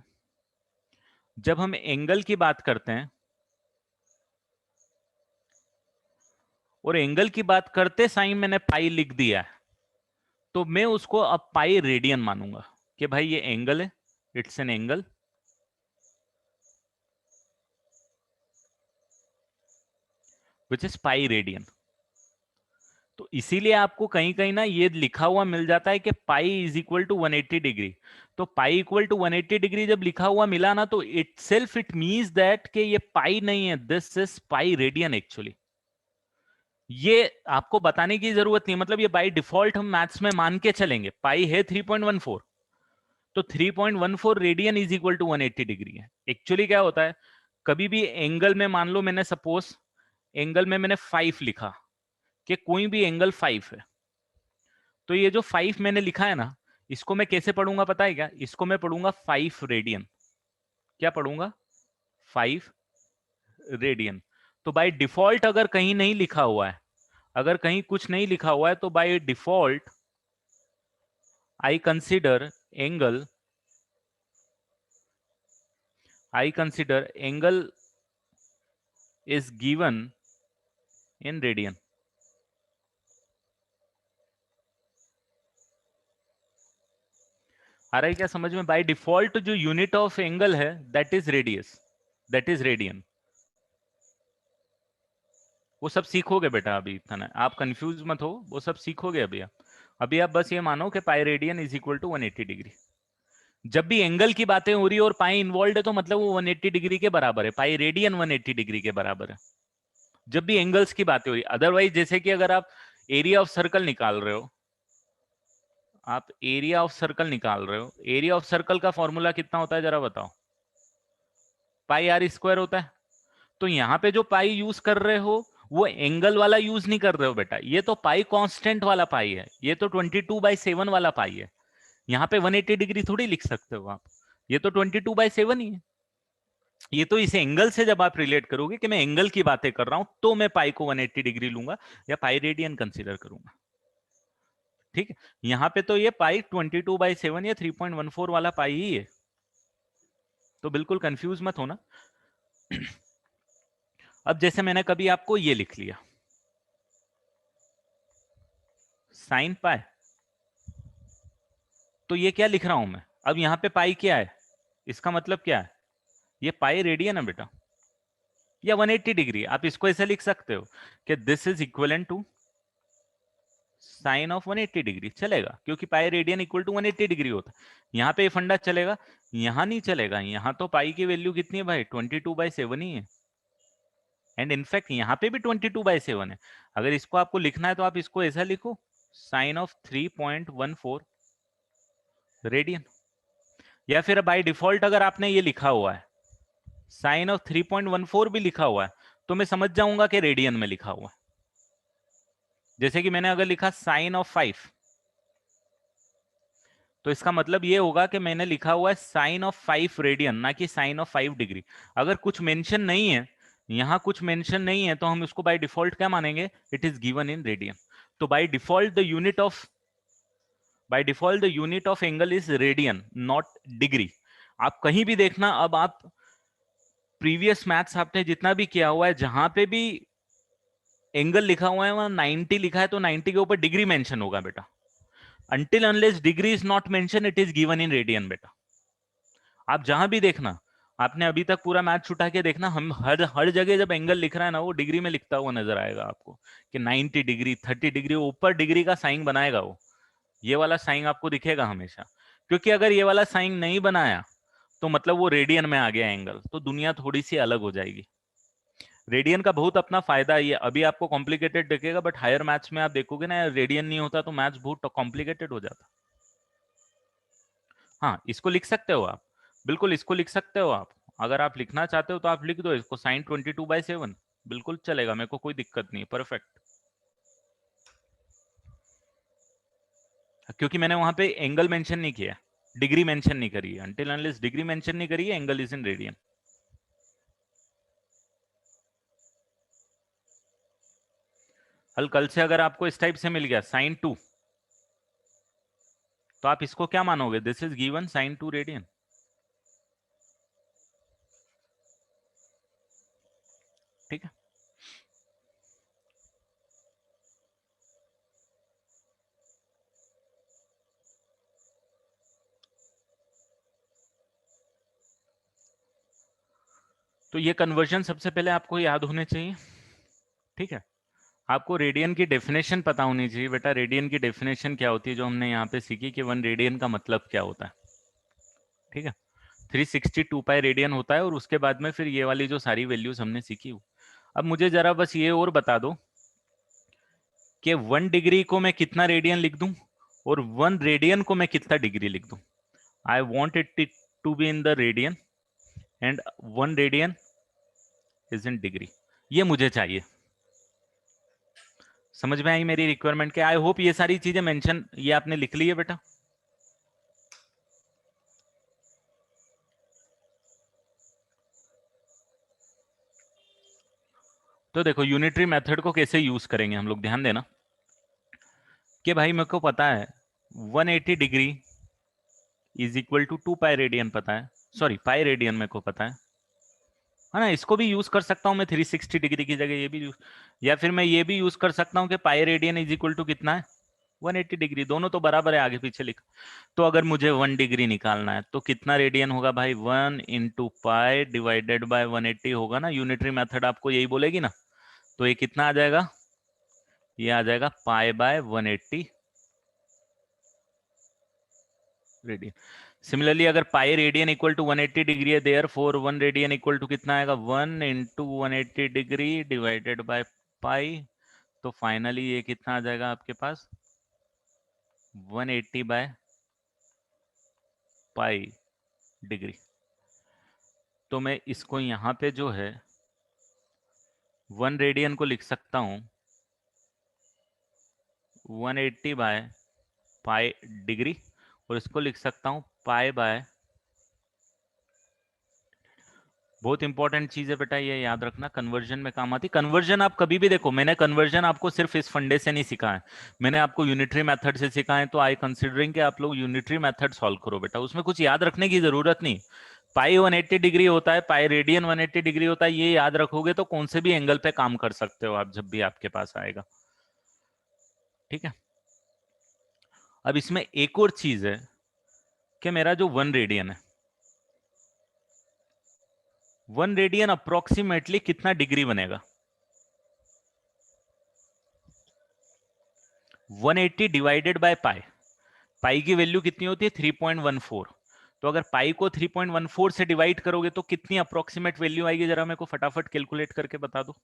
Speaker 1: जब हम एंगल की बात करते हैं और एंगल की बात करते साइन मैंने पाई लिख दिया है, तो मैं उसको अब पाई रेडियन मानूंगा कि भाई ये एंगल है, it's an angle, which is pi radian. तो इसीलिए आपको कहीं कहीं ना ये लिखा हुआ मिल जाता है कि pi is equal to 180 degree. तो पाई इक्वल टू 180 डिग्री जब लिखा हुआ मिला ना, तो it self it means that कि ये पाई नहीं है, this is pi radian actually. ये आपको बताने की जरूरत नहीं, मतलब ये बाय डिफॉल्ट हम मैथ्स में मान के चलेंगे, पाई है 3.14, तो 3.14 radian is equal to 180 degree है। एक्चुअली क्या होता है, कभी भी एंगल में मान लो मैंने सपोज एंगल में मैंने 5 लिखा, कि कोई भी एंगल 5 है, तो ये जो 5 मैंने लिखा है ना, इसको मैं कैसे पढ़ूंगा पता है क्या? इसको मैं पढ़ूंगा 5 रेडियन। क्या पढ़ूंगा? 5 रेडियन। तो बाय डिफॉल्ट अगर कहीं नहीं लिखा हुआ है, अगर कहीं कुछ नहीं लिखा हुआ है, तो by default I consider angle, I consider angle is given in radian. आ रहा है क्या समझ में? बाय डिफॉल्ट जो यूनिट ऑफ एंगल है that is radius, that is radian. वो सब सीखोगे बेटा, अभी इतना है, आप कंफ्यूज मत हो, वो सब सीखोगे अभी आप। अभी आप बस ये मानो कि pi radian is equal to 180 degree. जब भी एंगल की बातें हो रही है और पाई इन्वॉल्व है, तो मतलब वो 180 डिग्री के बराबर है, पाई रेडियन 180 डिग्री के बराबर है, जब भी एंगल्स की बातें हो रही है। अदरवाइज जैसे कि अगर आप एरिया ऑफ सर्कल निकाल रहे हो, आप एरिया ऑफ सर्कल निकाल रहे हो, एरिया ऑफ सर्कल का फॉर्मूला कितना होता है जरा बताओ? पाई आर स्क्वायर होता है। तो यहाँ पे जो पाई यूज कर रहे हो, वो एंगल वाला यूज नहीं कर रहे हो बेटा, ये तो पाई कांस्टेंट वाला पाई है, ये तो 22/7 वाला पाई है। यहाँ पे 180 डिग्री थोड़ी लिख सकते हो आप, ये तो 22/7 ही है। ये तो इस एंगल से जब आप रिलेट करोगे कि मैं एंगल की बातें कर रहा हूं, तो मैं पाई को 180 डिग्री लूंगा या पाई रेडियन कंसीडर करूंगा। ठीक है, यहाँ पे तो ये पाई 22/7 या 3.14 वाला पाई ही है, तो बिल्कुल कंफ्यूज मत होना। अब जैसे मैंने कभी आपको ये लिख लिया साइन पाई, तो ये क्या लिख रहा हूं मैं? अब यहाँ पे पाई क्या है, इसका मतलब क्या है? ये पाई रेडियन है बेटा, या 180 डिग्री। आप इसको ऐसे लिख सकते हो कि this is equivalent to sine of 180 degree, चलेगा, क्योंकि pi radian equal to 180 degree होता है। यहाँ पे ये फंडा चलेगा, यहाँ नहीं चलेगा। यहाँ तो पाई की वैल्यू कितनी है भाई? 22/7 ही है, एंड इनफैक्ट यहाँ पे भी 22/7 है। अगर इसको आपको लिखना है तो आप इसको ऐसा लिखो, साइन ऑफ 3.14 रेडियन। या फिर बाय डिफॉल्ट अगर आपने ये लिखा हुआ है साइन ऑफ 3.14 भी लिखा हुआ है, तो मैं समझ जाऊंगा कि रेडियन में लिखा हुआ है। जैसे कि मैंने अगर लिखा साइन ऑफ 5, तो इसका मतलब ये होगा कि मैंने लिखा हुआ है साइन ऑफ 5 रेडियन, ना कि साइन ऑफ 5 डिग्री। अगर कुछ मेंशन नहीं है, यहां कुछ मेंशन नहीं है, तो हम इसको बाय डिफॉल्ट क्या मानेंगे? It is given in radian. तो by default the unit of by default the unit of angle is radian not degree. आप कहीं भी देखना, अब आप प्रीवियस मैथ्स आपने जितना भी किया हुआ है, जहां पे भी एंगल लिखा हुआ है वहां 90 लिखा है तो 90 के ऊपर डिग्री मेंशन होगा बेटा। until unless degree is not mentioned it is given in radian बेटा। आप जहां भी देखना, आपने अभी तक पूरा मैथ उठा के देखना, हम हर हर जगह जब एंगल लिख रहा है ना वो डिग्री में लिखता हुआ नजर आएगा आपको कि 90 डिग्री 30 डिग्री ऊपर डिग्री का साइन बनाएगा वो। ये वाला साइन आपको दिखेगा हमेशा, क्योंकि अगर ये वाला साइन नहीं बनाया तो मतलब वो रेडियन में आ गया एंगल, तो दुनिया थोड़ी सी अलग हो जाएगी। रेडियन का बहुत अपना फायदा है, ये अभी आपको कॉम्प्लिकेटेड दिखेगा बट हायर मैथ्स में आप देखोगे ना रेडियन नहीं होता तो मैथ्स बहुत कॉम्प्लिकेटेड हो जाता। हाँ, इसको लिख सकते हो आप, बिल्कुल इसको लिख सकते हो आप। अगर आप लिखना चाहते हो तो आप लिख दो इसको साइन 22/7, बिल्कुल चलेगा, मेरे को कोई दिक्कत नहीं, परफेक्ट। क्योंकि मैंने वहां पे एंगल मेंशन नहीं किया, डिग्री मेंशन नहीं करी है, अनटिल अनलेस डिग्री मेंशन नहीं करी है एंगल इज इन रेडियन। हल कल से अगर आपको इस टाइप से मिल गया साइन 2, तो आप इसको क्या मानोगे, this is given sine 2 radian. ठीक है, तो ये कन्वर्जन सबसे पहले आपको याद होने चाहिए। ठीक है, आपको रेडियन की डेफिनेशन पता होनी चाहिए बेटा। रेडियन की डेफिनेशन क्या होती है जो हमने यहाँ पे सीखी कि 1 रेडियन का मतलब क्या होता है। ठीक है, 362 पाई रेडियन होता है और उसके बाद में फिर ये वाली जो सारी वैल्यूज हमने सीखी। अब मुझे जरा बस ये और बता दो कि 1 डिग्री को मैं कितना रेडियन लिख दूं और 1 रेडियन को मैं कितना डिग्री लिख दूं। I want it to be in the radian and 1 radian is in degree, ये मुझे चाहिए। समझ में आई मेरी रिक्वायरमेंट के? आई होप ये सारी चीजें मेंशन ये आपने लिख ली है बेटा। तो देखो यूनिटरी मेथड को कैसे यूज करेंगे हम लोग, ध्यान देना कि भाई मेरे को पता है 180 degree is equal to 2 pi radian पता है, सॉरी पाई रेडियन मेरे को पता है ना। इसको भी यूज कर सकता हूँ मैं 360 डिग्री की जगह ये भी यूज, या फिर मैं ये भी यूज कर सकता हूँ कि pi radian is equal to कितना है 180 डिग्री, दोनों तो बराबर है आगे पीछे लिख। तो अगर मुझे 1 डिग्री निकालना है तो कितना रेडियन होगा भाई, 1 इंटू पाई डिवाइडेड बाय 180 होगा ना, यूनिटरी मेथड आपको यही बोलेगी ना। तो ये कितना आ जाएगा, ये आ जाएगा पाई बाय 180 रेडियन। सिमिलरली अगर pi radian equal to 180 degree है, therefore 1 radian equal to कितना आएगा, 1 into 180 degree divided by pi. तो फाइनली ये कितना आ जाएगा आपके पास 180 बाय पाई डिग्री। तो मैं इसको यहाँ पे जो है 1 रेडियन को लिख सकता हूँ 180 बाय पाई डिग्री, और इसको लिख सकता हूँ पाई बाय, बहुत इंपॉर्टेंट चीज है बेटा ये याद रखना, कन्वर्जन में काम आती। कन्वर्जन आप कभी भी देखो, मैंने कन्वर्जन आपको सिर्फ इस फंडे से नहीं सिखाया है, मैंने आपको यूनिटरी मेथड से सिखाया है। तो आई कंसिडरिंग कि आप लोग यूनिटरी मेथड सॉल्व करो बेटा, उसमें कुछ याद रखने की जरूरत नहीं। पाई 180 डिग्री होता है, पाई रेडियन 180 डिग्री होता है, ये याद रखोगे तो कौन से भी एंगल पे काम कर सकते हो आप जब भी आपके पास आएगा। ठीक है, अब इसमें एक और चीज है कि मेरा जो 1 रेडियन है, 1 रेडियन अप्रोक्सीमेटली कितना डिग्री बनेगा, 180 डिवाइडेड बाय पाई, पाई की वैल्यू कितनी होती है 3.14। तो अगर पाई को 3.14 से डिवाइड करोगे तो कितनी अप्रोक्सीमेट वैल्यू आएगी, जरा मेरे को फटाफट कैलकुलेट करके बता दो।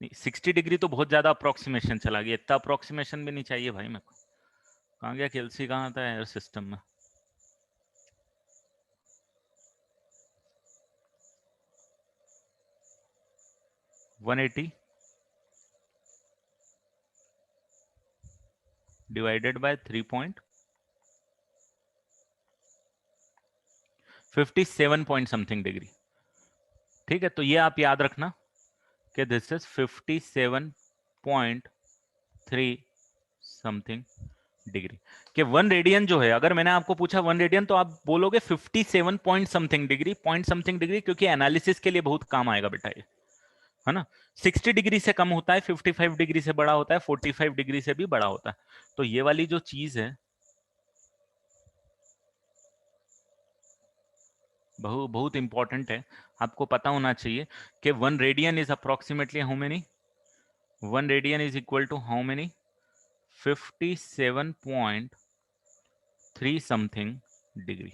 Speaker 1: नहीं 60 डिग्री तो बहुत ज्यादा अप्रोक्सीमेशन चला गया, इतना अप्रोक्सीमेशन भी नहीं चाहिए भाई मेरे को। कहाँ गया कैलसी, कहाँ था एयर सिस्टम में। One eighty divided by 3.57 point something degree. ठीक है, तो ये आप याद रखना कि दिस इज 57.3 समथिंग डिग्री। कि 1 रेडियन जो है, अगर मैंने आपको पूछा 1 रेडियन तो आप बोलोगे 57 point something degree, point something degree, क्योंकि एनालिसिस के लिए बहुत काम आएगा बेटा ये, है ना। 60 डिग्री से कम होता है, 55 डिग्री से बड़ा होता है, 45 डिग्री से भी बड़ा होता है। तो ये वाली जो चीज है बहुत इंपॉर्टेंट है, आपको पता होना चाहिए कि 1 radian is approximately how many, 1 radian is equal to how many, 57.3 something degree.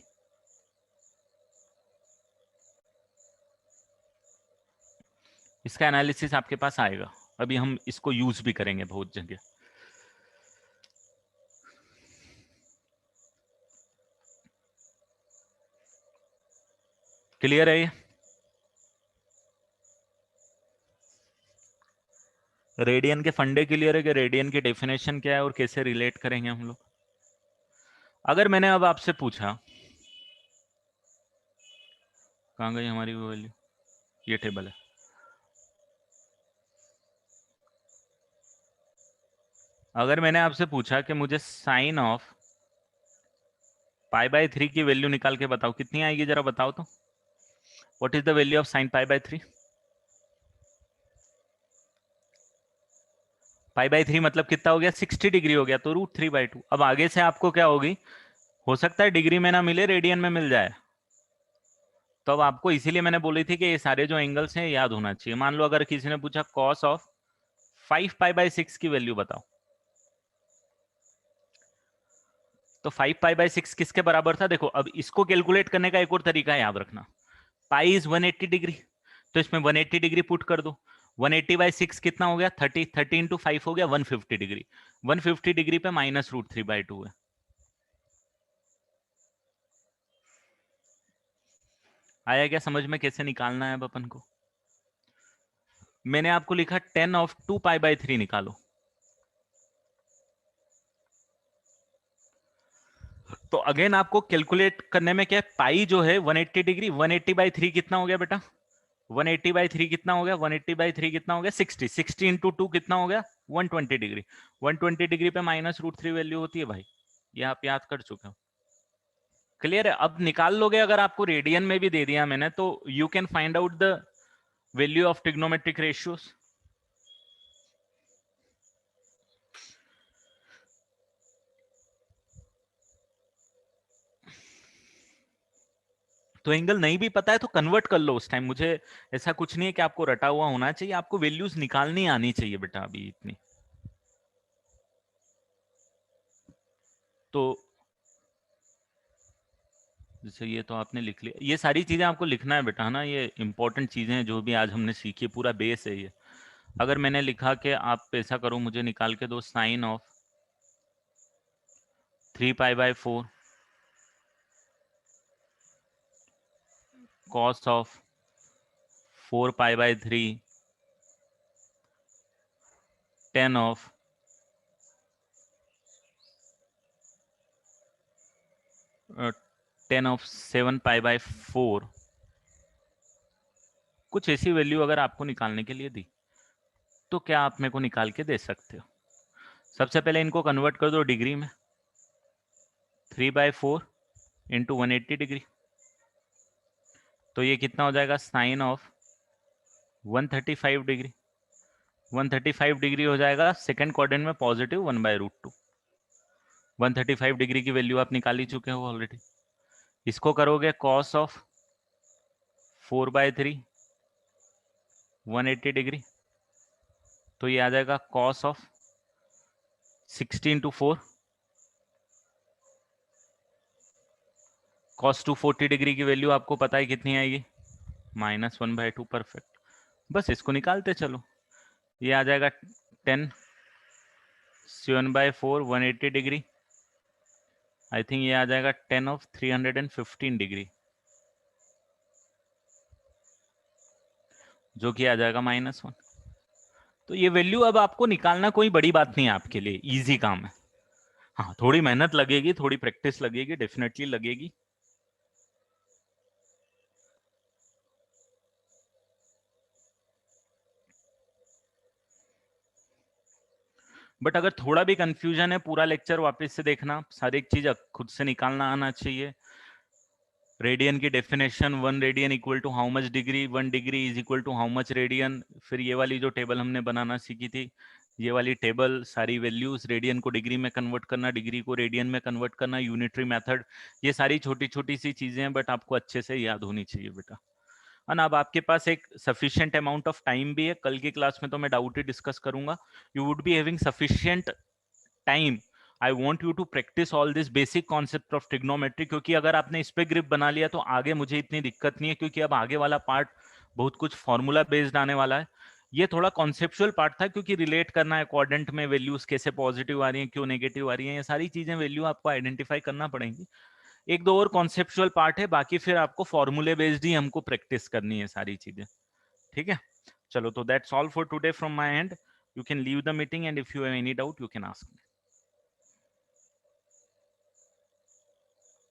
Speaker 1: इसका एनालिसिस आपके पास आएगा, अभी हम इसको यूज भी करेंगे बहुत जगह। क्लियर है ये? रेडियन के फंडे क्लियर है कि रेडियन की डेफिनेशन क्या है और कैसे रिलेट करेंगे हम लोग। अगर मैंने अब आपसे पूछा, कहाँ गई हमारी वो वैल्यू, ये टेबल है। अगर मैंने आपसे पूछा कि मुझे साइन ऑफ π/3 की वैल्यू निकाल के बताओ, कितनी आएगी जरा बताओ तो। What is the value of sine π/3? π/3 मतलब कितना हो गया, 60 डिग्री हो गया, तो √3/2। अब आगे से आपको क्या होगी, हो सकता है डिग्री में ना मिले, रेडियन में मिल जाए। तो अब आपको इसीलिए मैंने बोली थी कि ये सारे जो एंगल्स हैं याद होना चाहिए। मान लो अगर किसी ने पूछा कॉस ऑफ 5π/6 की वैल्यू बताओ, तो 5π/6 किसके बराबर था। देखो अब इसको कैलकुलेट करने का एक और तरीका है, याद रखना। पाई इज 180 डिग्री, तो इसमें 180 डिग्री पुट कर दो। 180/6 कितना हो गया, 30, 30 इंटू 5 हो गया 150 डिग्री। 150 डिग्री पे -√3/2 है। आया क्या समझ में कैसे निकालना है अब अपन को। मैंने आपको लिखा 10 ऑफ 2π/3 निकालो, तो अगेन आपको कैलकुलेट करने में क्या है, पाई जो है 180 डिग्री, 180/3 कितना हो गया बेटा, 180/3 कितना हो गया, 180/3 कितना हो गया 60, 60 इंटू 2 कितना हो गया 120 डिग्री। 120 डिग्री पे -√3 वैल्यू होती है भाई, ये आप याद कर चुके हो। क्लियर है? अब निकाल लोगे, अगर आपको रेडियन में भी दे दिया मैंने, तो you can find out the value of trigonometric ratios. तो एंगल नहीं भी पता है तो कन्वर्ट कर लो उस टाइम, मुझे ऐसा कुछ नहीं है कि आपको रटा हुआ होना चाहिए, आपको वैल्यूज निकालनी आनी चाहिए बेटा अभी इतनी। तो जैसे ये तो आपने लिख लिया, ये सारी चीजें आपको लिखना है बेटा, है ना। ये इंपॉर्टेंट चीजें हैं जो भी आज हमने सीखी, पूरा बेस है ये। अगर मैंने लिखा कि आप ऐसा करो, मुझे निकाल के दो sine of 3π/4 cos of 4π/3 10 of 7π/4, कुछ ऐसी वैल्यू अगर आपको निकालने के लिए दी, तो क्या आप मेरे को निकाल के दे सकते हो। सबसे पहले इनको कन्वर्ट कर दो डिग्री में, 3/4 इंटू 180 डिग्री, तो ये कितना हो जाएगा, साइन ऑफ 135 डिग्री। 135 डिग्री हो जाएगा सेकेंड क्वाड्रेंट में पॉजिटिव 1/√2। 135 डिग्री की वैल्यू आप निकाल ही चुके हो ऑलरेडी। इसको करोगे कॉस ऑफ 4/3 180 डिग्री, तो ये आ जाएगा cos of 60 into 4 cos 240 degree की वैल्यू आपको पता है कितनी आएगी, -1/2। परफेक्ट, बस इसको निकालते चलो। ये आ जाएगा 10 7/4 180 डिग्री, आई थिंक ये आ जाएगा 10 ऑफ 315 डिग्री, जो कि आ जाएगा -1। तो ये वैल्यू अब आपको निकालना कोई बड़ी बात नहीं है आपके लिए, इजी काम है। हाँ थोड़ी मेहनत लगेगी, थोड़ी प्रैक्टिस लगेगी, डेफिनेटली लगेगी। बट अगर थोड़ा भी कंफ्यूजन है, पूरा लेक्चर वापस से देखना, सारी एक चीज खुद से निकालना आना चाहिए। रेडियन की definition, 1 radian equal to how much degree, 1 degree is equal to how much radian. फिर ये वाली जो टेबल हमने बनाना सीखी थी, ये वाली टेबल, सारी वैल्यूज, रेडियन को डिग्री में कन्वर्ट करना, डिग्री को रेडियन में कन्वर्ट करना, यूनिटरी मेथड, ये सारी छोटी छोटी सी चीजें हैं, बट आपको अच्छे से याद होनी चाहिए बेटा। और अब आपके पास एक सफिशिएंट अमाउंट ऑफ टाइम भी है। कल की क्लास में तो मैं डाउट ही डिस्कस करूंगा। You would be having sufficient time. I want you to practice all this basic concept of trigonometry, क्योंकि अगर आपने इस पे ग्रिप बना लिया तो आगे मुझे इतनी दिक्कत नहीं है, क्योंकि अब आगे वाला पार्ट बहुत कुछ फॉर्मूला बेस्ड आने वाला है। ये थोड़ा कॉन्सेप्चुअल पार्ट था, क्योंकि रिलेट करना है क्वाड्रेंट में, वैल्यूज कैसे पॉजिटिव आ रही हैं, क्यों नेगेटिव आ रही हैं, ये सारी चीजें वैल्यू आपको आइडेंटिफाई करना पड़ेंगी। एक दो और कॉन्सेप्चुअल पार्ट है, बाकी फिर आपको फॉर्मूले बेस्ड ही हमको प्रैक्टिस करनी है सारी चीजें। ठीक है, चलो, तो that's all for today from my and. You can leave the meeting and if you have any doubt you can ask me.